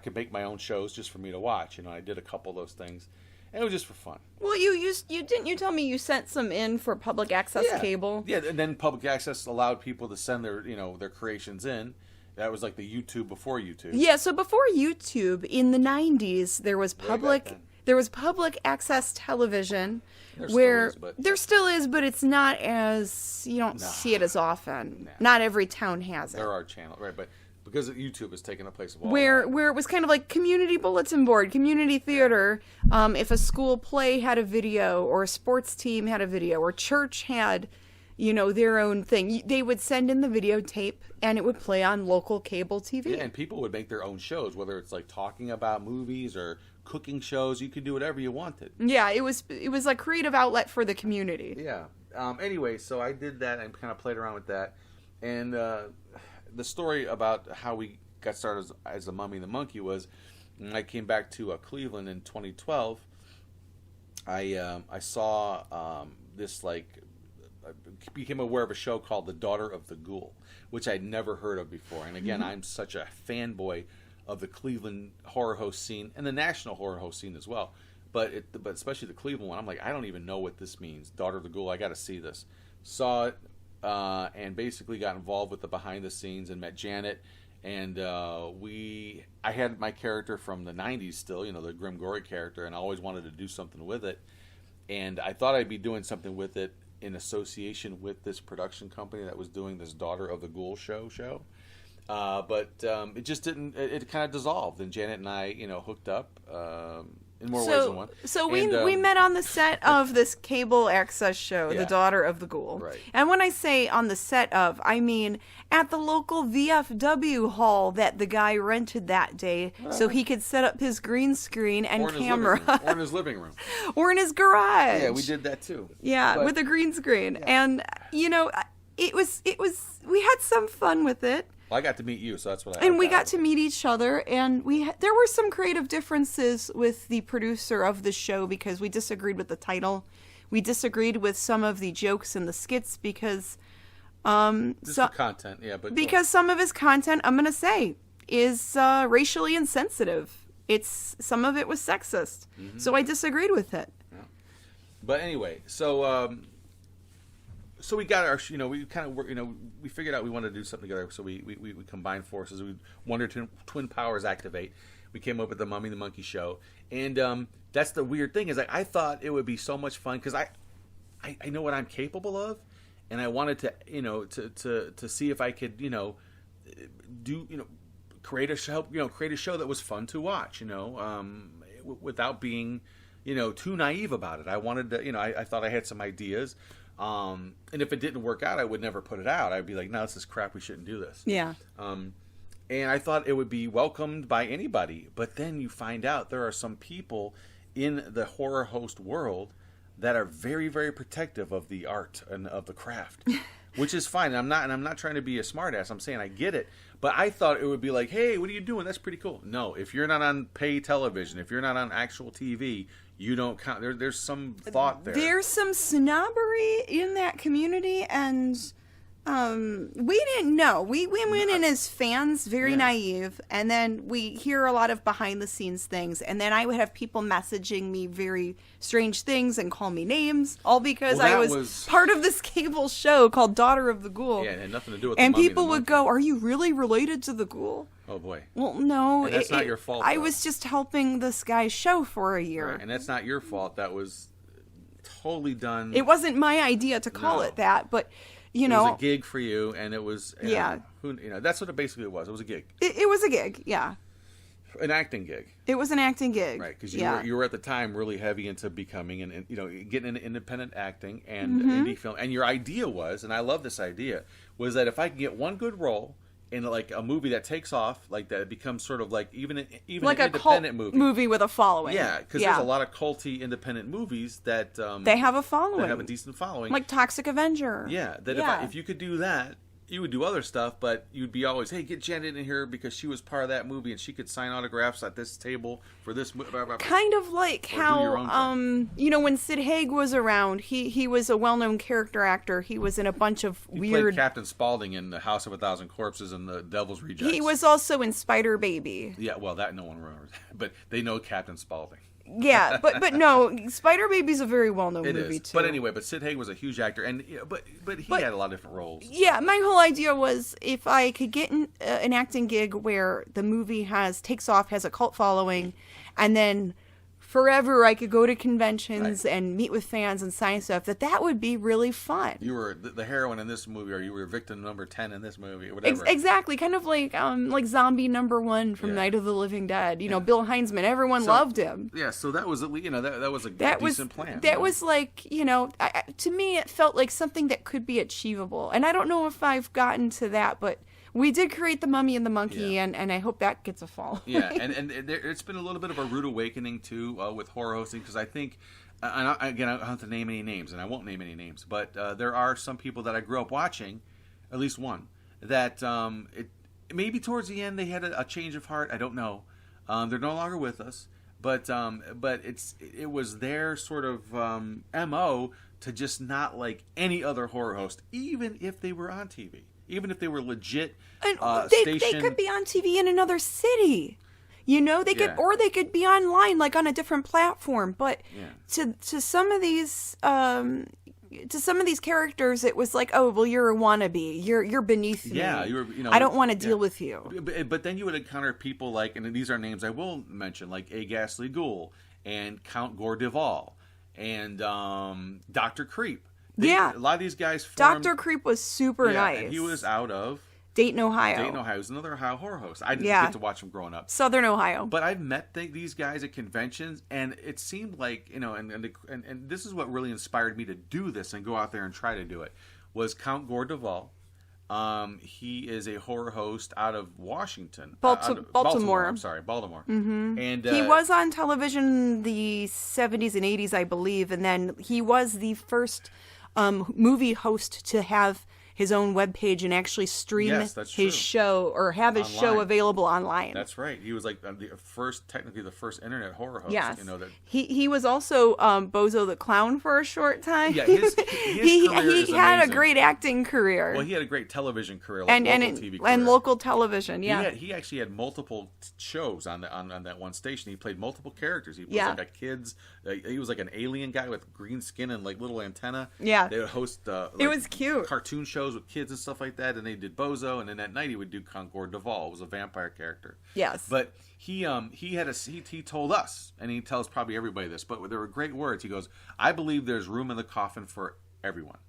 could make my own shows just for me to watch. I did a couple of those things, and it was just for fun. Well, you didn't tell me you sent some in for public access cable? Yeah, and then public access allowed people to send their creations in. That was like the YouTube before YouTube. Yeah, so before YouTube, in the 90s, there was public access television there still is, but it's not as, you don't see it as often. Not every town has it. There are channels, right, but because YouTube has taken the place of all where it was kind of like community bulletin board, community theater. If a school play had a video, or a sports team had a video, or church had, their own thing, they would send in the videotape, and it would play on local cable TV. Yeah, and people would make their own shows, whether it's like talking about movies or cooking shows. You could do whatever you wanted. Yeah, it was a creative outlet for the community. Yeah. Anyway, so I did that and kind of played around with that, and the story about how we got started as the Mummy and the Monkey was, when I came back to Cleveland in 2012. I saw this, like, I became aware of a show called The Daughter of the Ghoul, which I'd never heard of before. And again, I'm such a fanboy of the Cleveland horror host scene and the national horror host scene as well. But especially the Cleveland one, I'm like, I don't even know what this means. Daughter of the Ghoul, I got to see this. Saw it, and basically got involved with the behind the scenes and met Janet. And I had my character from the 90s still, the Grimm Gorri character, and I always wanted to do something with it. And I thought I'd be doing something with it in association with this production company that was doing this Daughter of the Ghoul show. But it just didn't, it kind of dissolved. And Janet and I, hooked up in more ways than one. So we met on the set of this cable access show, The Daughter of the Ghoul. Right. And when I say on the set of, I mean at the local VFW hall that the guy rented that day, so he could set up his green screen and camera. Or in his living room. Or in his garage. Yeah, we did that too. Yeah, with a green screen. Yeah. And, it was, we had some fun with it. Well, I got to meet you, so that's what I. And we got to meet each other, and there were some creative differences with the producer of the show because we disagreed with the title. We disagreed with some of the jokes and the skits because, the content, yeah, but because some of his content, I'm gonna say, is racially insensitive. Some of it was sexist, so I disagreed with it. Yeah. But anyway, so we got our, we kind of, we figured out we wanted to do something together, so we combined forces. We Wonder Twin Powers activate. We came up with the Mummy and the Monkey show, and that's the weird thing is I thought it would be so much fun because I know what I'm capable of, and I wanted to to see if I could create a show that was fun to watch, without being too naive about it. I wanted to, I thought I had some ideas. And if it didn't work out, I would never put it out. I'd be like, no, this is crap. We shouldn't do this. Yeah. And I thought it would be welcomed by anybody. But then you find out there are some people in the horror host world that are very, very protective of the art and of the craft, which is fine. I'm not trying to be a smartass. I'm saying I get it. But I thought it would be like, hey, what are you doing? That's pretty cool. No, if you're not on pay television, if you're not on actual TV, you don't count. There's some thought there. There's some snobbery in that community, and we didn't know. We went in as fans, very naive, and then we hear a lot of behind-the-scenes things, and then I would have people messaging me very strange things and call me names, all because I was part of this cable show called Daughter of the Ghoul. Yeah, it had nothing to do with and the Mummy people and the would go, "Are you really related to the Ghoul?" Oh boy. Well, no, and that's not your fault. I was just helping this guy's show for a year, right. And that's not your fault. That was totally done. It wasn't my idea to call it that, but it was a gig for you, and it was that's what it basically was. It was a gig. It was a gig, yeah. An acting gig. It was an acting gig, right? Because you were at the time really heavy into becoming and getting into independent acting and indie film. And your idea was, and I love this idea, was that if I could get one good role in like a movie that takes off like that, it becomes sort of like even like an independent movie with a following. Yeah, because there's a lot of culty independent movies that they have a following, that have a decent following, like Toxic Avenger. Yeah, that if you could do that, you would do other stuff, but you'd be always, hey, get Janet in here because she was part of that movie and she could sign autographs at this table for this movie. Kind of like how, when Sid Haig was around, he was a well-known character actor. He was in a bunch of he weird... played Captain Spaulding in The House of a Thousand Corpses and The Devil's Rejects. He was also in Spider Baby. Yeah, well, that no one remembers. But they know Captain Spaulding. Yeah, but no, Spider Baby's a very well-known movie, too. But anyway, Sid Haig was a huge actor, and but he had a lot of different roles. Yeah, my whole idea was if I could get an acting gig where the movie takes off, has a cult following, and then forever I could go to conventions and meet with fans and sign stuff, that would be really fun. You were the heroine in this movie, or you were victim number 10 in this movie, or whatever. Exactly, kind of like zombie number 1 from Night of the Living Dead. You know, Bill Heinzman, everyone loved him. Yeah, so that was, that was a decent plan. That was like, to me it felt like something that could be achievable. And I don't know if I've gotten to that, but we did create the Mummy and the Monkey, and I hope that gets a follow. Yeah, and it's been a little bit of a rude awakening, too, with horror hosting, because I think, I don't have to name any names, and I won't name any names, but there are some people that I grew up watching, at least one, that maybe towards the end they had a change of heart, I don't know. They're no longer with us, but it was their sort of MO to just not like any other horror host, even if they were on TV. Even if they were legit they could be on TV in another city. They could, or they could be online, like on a different platform. But to some of these characters, it was like, oh, well, you're a wannabe. You're beneath me. Yeah, I don't want to deal with you. But then you would encounter people like, and these are names I will mention, like A. Ghastly Ghoul and Count Gore Duvall and Dr. Creep. A lot of these guys formed... Dr. Creep was super nice. And he was out of... Dayton, Ohio. He was another Ohio horror host. I didn't get to watch him growing up. Southern Ohio. But I've met these guys at conventions, and it seemed like, and this is what really inspired me to do this and go out there and try to do it, was Count Gore Duvall. He is a horror host out of Washington. Baltimore. I'm sorry, Baltimore. Mm-hmm. And he was on television in the 70s and 80s, I believe, and then he was the first movie host to have his own webpage and actually stream his show or have his show available online. That's right. He was like technically the first internet horror host. Yes. He was also Bozo the Clown for a short time. Yeah, his career is had a great acting career. Well, he had a great television career, local TV career. And local television, He actually had multiple shows on that one station. He played multiple characters. He was like he was like an alien guy with green skin and like little antenna. Yeah. They would host it was cute. Cartoon shows with kids and stuff like that, and they did Bozo, and then at night he would do Count Gore Duvall. It was a vampire character. Yes. But he told us, and he tells probably everybody this, but there were great words. He goes, "I believe there's room in the coffin for everyone."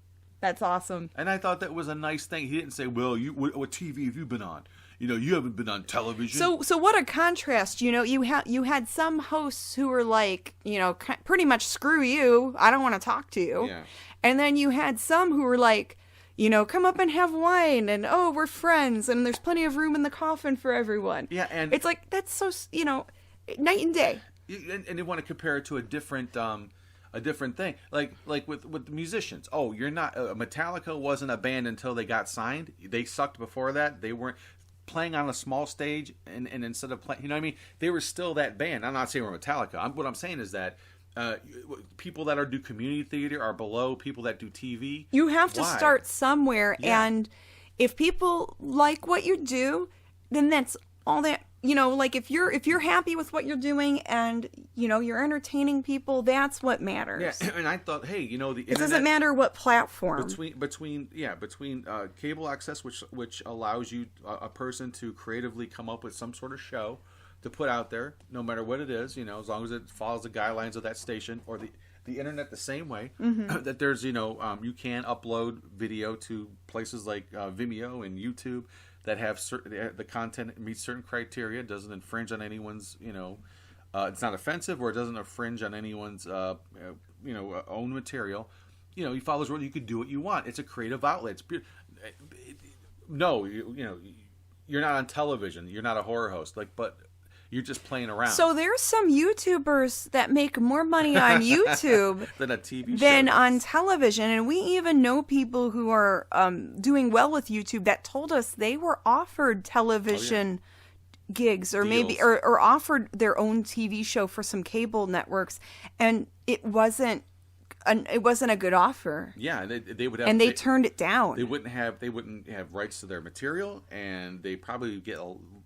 That's awesome. And I thought that was a nice thing. He didn't say, "Well, what TV have you been on? You haven't been on television." So what a contrast. You had some hosts who were like, pretty much screw you. I don't want to talk to you. Yeah. And then you had some who were like, come up and have wine, and oh, we're friends, and there's plenty of room in the coffin for everyone. Yeah, and it's like that's so night and day. And they want to compare it to a different thing, like with musicians. Oh, you're not Metallica wasn't a band until they got signed. They sucked before that. They weren't playing on a small stage, and instead of playing, what I mean, they were still that band. I'm not saying we're Metallica. What I'm saying is that. People that do community theater are below people that do TV. You have to start somewhere, and if people like what you do, then that's all that. Like if you're happy with what you're doing, and you're entertaining people, that's what matters. Yeah, and I thought, hey, the internet, it doesn't matter what platform. Between cable access, which allows you a person to creatively come up with some sort of show to put out there, no matter what it is, as long as it follows the guidelines of that station, or the internet the same way, that there's, you can upload video to places like Vimeo and YouTube that have the content meets certain criteria, doesn't infringe on anyone's, it's not offensive, or it doesn't infringe on anyone's, own material. You follow this rule, you could do what you want. It's a creative outlet. You're not on television. You're not a horror host. But you're just playing around. So there's some YouTubers that make more money on YouTube than a TV show than on television, and we even know people who are doing well with YouTube that told us they were offered television gigs, or deals. Maybe or offered their own TV show for some cable networks, and it wasn't it wasn't a good offer. Yeah, they would have, and they turned it down. They wouldn't have rights to their material, and they probably get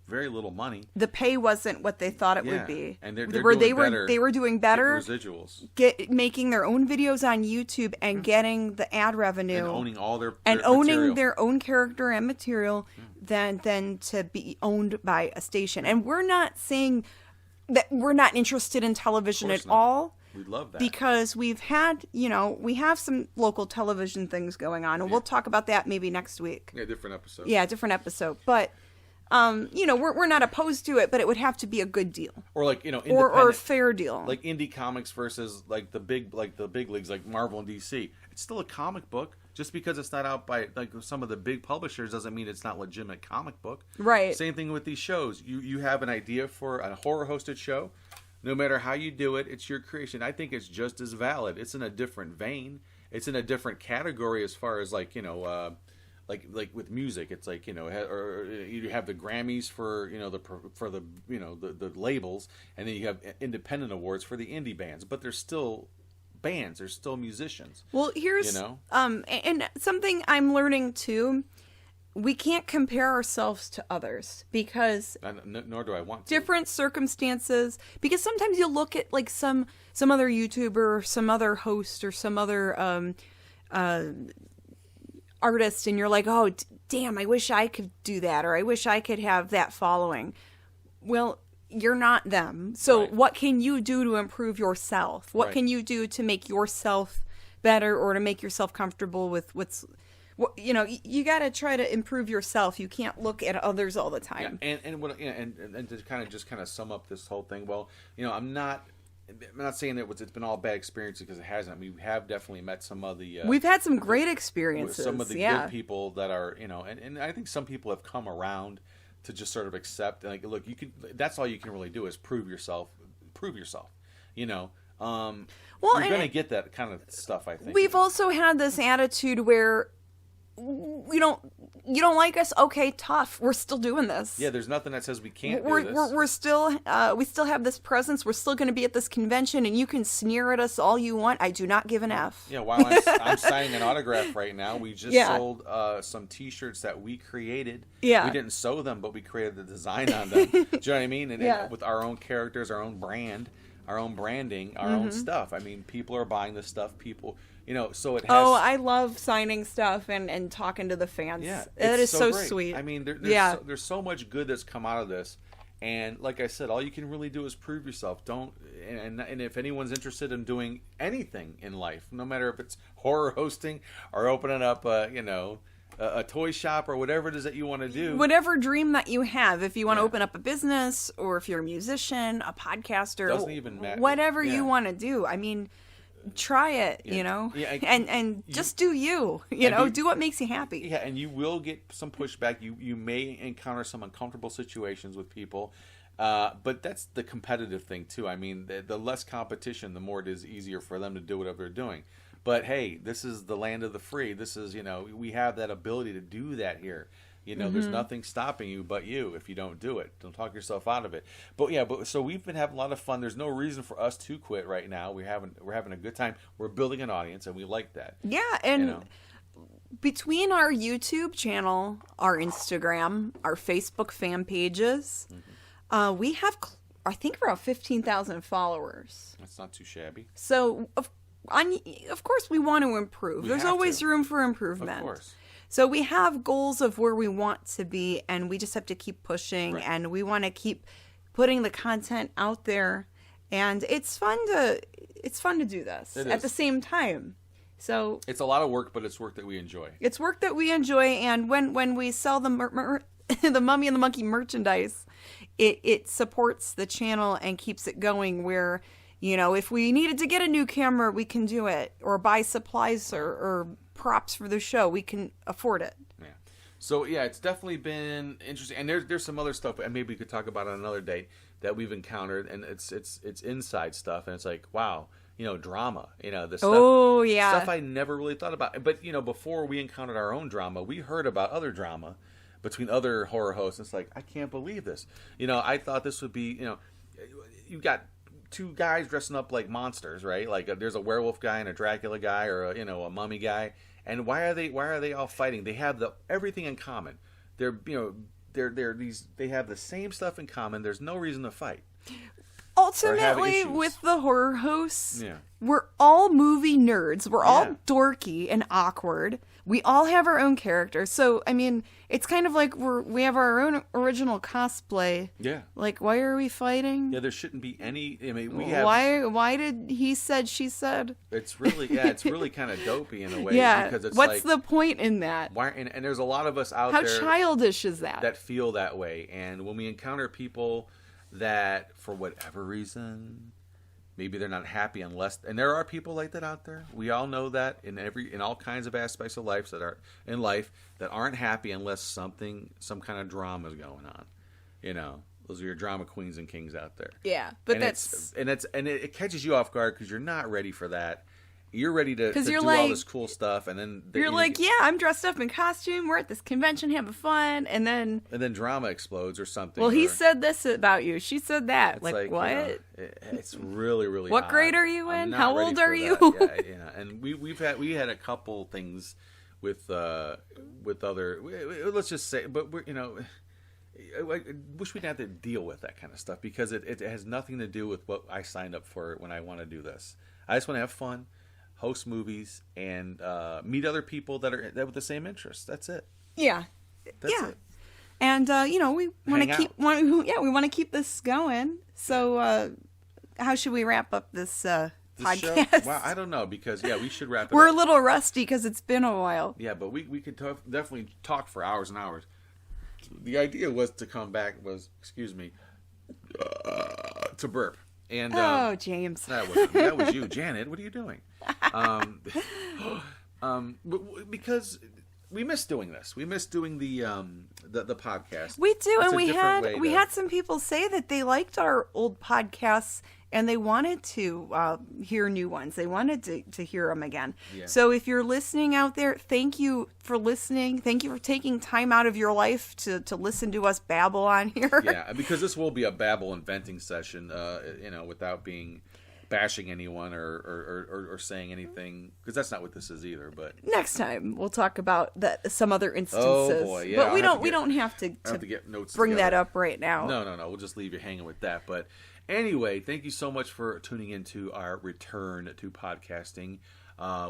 very little money. The pay wasn't what they thought it would be, and they were doing better residuals, making their own videos on YouTube and getting the ad revenue and owning all their owning their own character and material than to be owned by a station. And we're not saying that we're not interested in television at all. We love that. Because we've had, we have some local television things going on, and we'll talk about that maybe next week. Yeah, different episode. Yeah, different episode. But, we're not opposed to it, but it would have to be a good deal. Or or a fair deal. Like indie comics versus like the big leagues like Marvel and DC. It's still a comic book. Just because it's not out by like some of the big publishers doesn't mean it's not a legitimate comic book. Right. Same thing with these shows. You have an idea for a horror hosted show. No matter how you do it, it's your creation. I think it's just as valid. It's in a different vein. It's in a different category as far as like with music. It's like or you have the Grammys for the labels, and then you have independent awards for the indie bands. But they're still bands. They're still musicians. Well, here's and something I'm learning too. We can't compare ourselves to others because nor do I want to. Different circumstances, because sometimes you look at like some other YouTuber or some other host or some other artist, and you're like, oh damn, I wish I could do that, or I wish I could have that following. Well, you're not them. So what can you do to improve yourself? What can you do to make yourself better, or to make yourself comfortable with what's you got to try to improve yourself. You can't look at others all the time. Yeah, and to kind of sum up this whole thing. Well, I'm not saying that it's been all bad experiences, because it hasn't. I mean, we have definitely met some of the. We've had some great experiences. Some of the good people that are and I think some people have come around to just sort of accept, like, look, you can. That's all you can really do is prove yourself. Well, you're going to get that kind of stuff, I think. We've also had this attitude where you don't like us, okay, tough, we're still doing this. Yeah, there's nothing that says we can't do this. We're still we still have this presence. We're still going to be at this convention, and you can sneer at us all you want. I do not give an F. Yeah, while I'm signing an autograph right now, we just sold some T-shirts that we created. Yeah, we didn't sew them, but we created the design on them. Do you know what I mean? And with our own characters, our own brand, our own branding, our own stuff. I mean, people are buying this stuff. People. So it has. Oh, I love signing stuff and talking to the fans. Yeah, that is so great. Sweet. I mean, there's so much good that's come out of this, and like I said, all you can really do is prove yourself. And if anyone's interested in doing anything in life, no matter if it's horror hosting or opening up, a toy shop or whatever it is that you want to do, whatever dream that you have, if you want to open up a business, or if you're a musician, a podcaster, doesn't even matter. Whatever you want to do, I mean. Try it, and just do do what makes you happy. Yeah, and you will get some pushback. You may encounter some uncomfortable situations with people, but that's the competitive thing too. I mean, the less competition, the more it is easier for them to do whatever they're doing. But hey, this is the land of the free. This is we have that ability to do that here. There's nothing stopping you but you if you don't do it. Don't talk yourself out of it. But so we've been having a lot of fun. There's no reason for us to quit right now. We're having a good time. We're building an audience, and we like that. Yeah, and between our YouTube channel, our Instagram, our Facebook fan pages, we have, I think, around 15,000 followers. That's not too shabby. So, of course, we want to improve. There's always room for improvement. Of course. So we have goals of where we want to be, and we just have to keep pushing, and we want to keep putting the content out there, and it's fun to do this at the same time. So it's a lot of work, but it's work that we enjoy. It's work that we enjoy, and when we sell the the Mummy and the Monkey merchandise, it supports the channel and keeps it going. Where if we needed to get a new camera, we can do it, or buy supplies or props for the show, we can afford it. Yeah. So it's definitely been interesting, and there's some other stuff, and maybe we could talk about on another date that we've encountered, and it's inside stuff, and it's like, wow, drama, the stuff. Oh yeah, stuff I never really thought about. But before we encountered our own drama, we heard about other drama between other horror hosts. It's like, I can't believe this. I thought this would be, you got two guys dressing up like monsters, right? Like there's a werewolf guy and a Dracula guy, or a mummy guy. And why are they all fighting? They have everything in common. They have the same stuff in common. There's no reason to fight. Ultimately, with the horror hosts, we're all movie nerds. We're all dorky and awkward. We all have our own characters. So, I mean, it's kind of like we have our own original cosplay. Yeah. Like, why are we fighting? Yeah, there shouldn't be any. I mean, we have. Why did he said she said? It's really kind of dopey in a way. Yeah. Because it's what's the point in that? Why? And there's a lot of us out there. How childish is that? That feel that way, and when we encounter people that for whatever reason maybe they're not happy and there are people like that out there. We all know that in all kinds of aspects of life that aren't happy unless some kind of drama is going on. Those are your drama queens and kings out there. Yeah, but it catches you off guard because you're not ready for that. You're ready to do all this cool stuff, and then I'm dressed up in costume. We're at this convention having fun, and then drama explodes or something. Well, he said this about you. She said that. Like what? It's really, really. What odd. grade are you in? How old are you? Yeah. And we had a couple things with other. Let's just say, but I wish we didn't have to deal with that kind of stuff because it has nothing to do with what I signed up for when I want to do this. I just want to have fun. Host movies and meet other people that with the same interests. That's it. Yeah, that's it. And we want to keep this going. So how should we wrap up this podcast? Show? Well, I don't know because we should wrap it. We're up. a little rusty because it's been a while. Yeah, but we could definitely talk for hours and hours. The idea was to come back to burp. And, James. That was you, Janet. What are you doing? Because we miss doing this. We miss doing the podcast. We do, it's and we had some people say that they liked our old podcasts and they wanted to hear new ones. They wanted to hear them again. Yeah. So if you're listening out there, thank you for listening. Thank you for taking time out of your life to listen to us babble on here. Yeah, because this will be a babble and venting session, without bashing anyone or saying anything, because that's not what this is either. But next time we'll talk about some other instances. Oh boy, yeah. But we don't have to get notes bring together. that up right now. No. We'll just leave you hanging with that. But anyway, thank you so much for tuning into our return to podcasting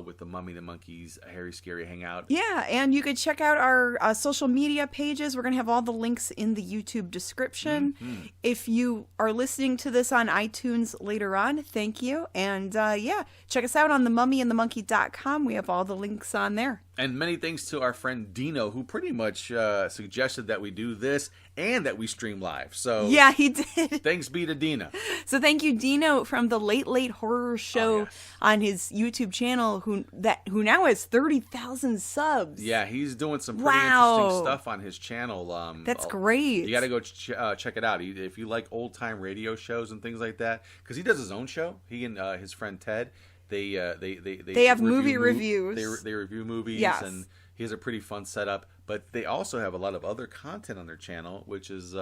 with the Mummy and the Monkey's Hairy Scary Hangout. Yeah, and you could check out our social media pages. We're going to have all the links in the YouTube description. Mm-hmm. If you are listening to this on iTunes later on, thank you. And check us out on themummyandthemonkey.com. We have all the links on there. And many thanks to our friend Dino, who pretty much suggested that we do this and that we stream live. So yeah, he did. Thanks be to Dino. So thank you, Dino, from the Late Late Horror Show on his YouTube channel, who now has 30,000 subs. Yeah, he's doing some pretty interesting stuff on his channel. That's great. You got to go check it out if you like old time radio shows and things like that, because he does his own show. He and his friend Ted. They have movie reviews. They review movies, yes. And he has a pretty fun setup. But they also have a lot of other content on their channel, which is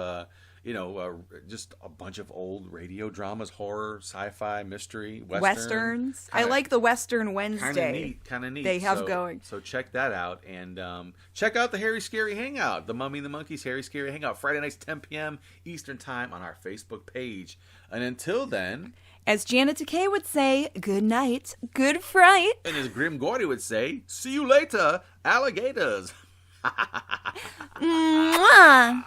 just a bunch of old radio dramas, horror, sci-fi, mystery, westerns. I like the Western Wednesday. Kind of neat. They have going. So check that out, and check out the Hairy Scary Hangout, the Mummy and the Monkey's Hairy Scary Hangout, Friday nights 10 p.m. Eastern Time on our Facebook page. And until then, as Janet Decay would say, good night, good fright. And as Grimm Gorri would say, see you later, alligators. Mwah.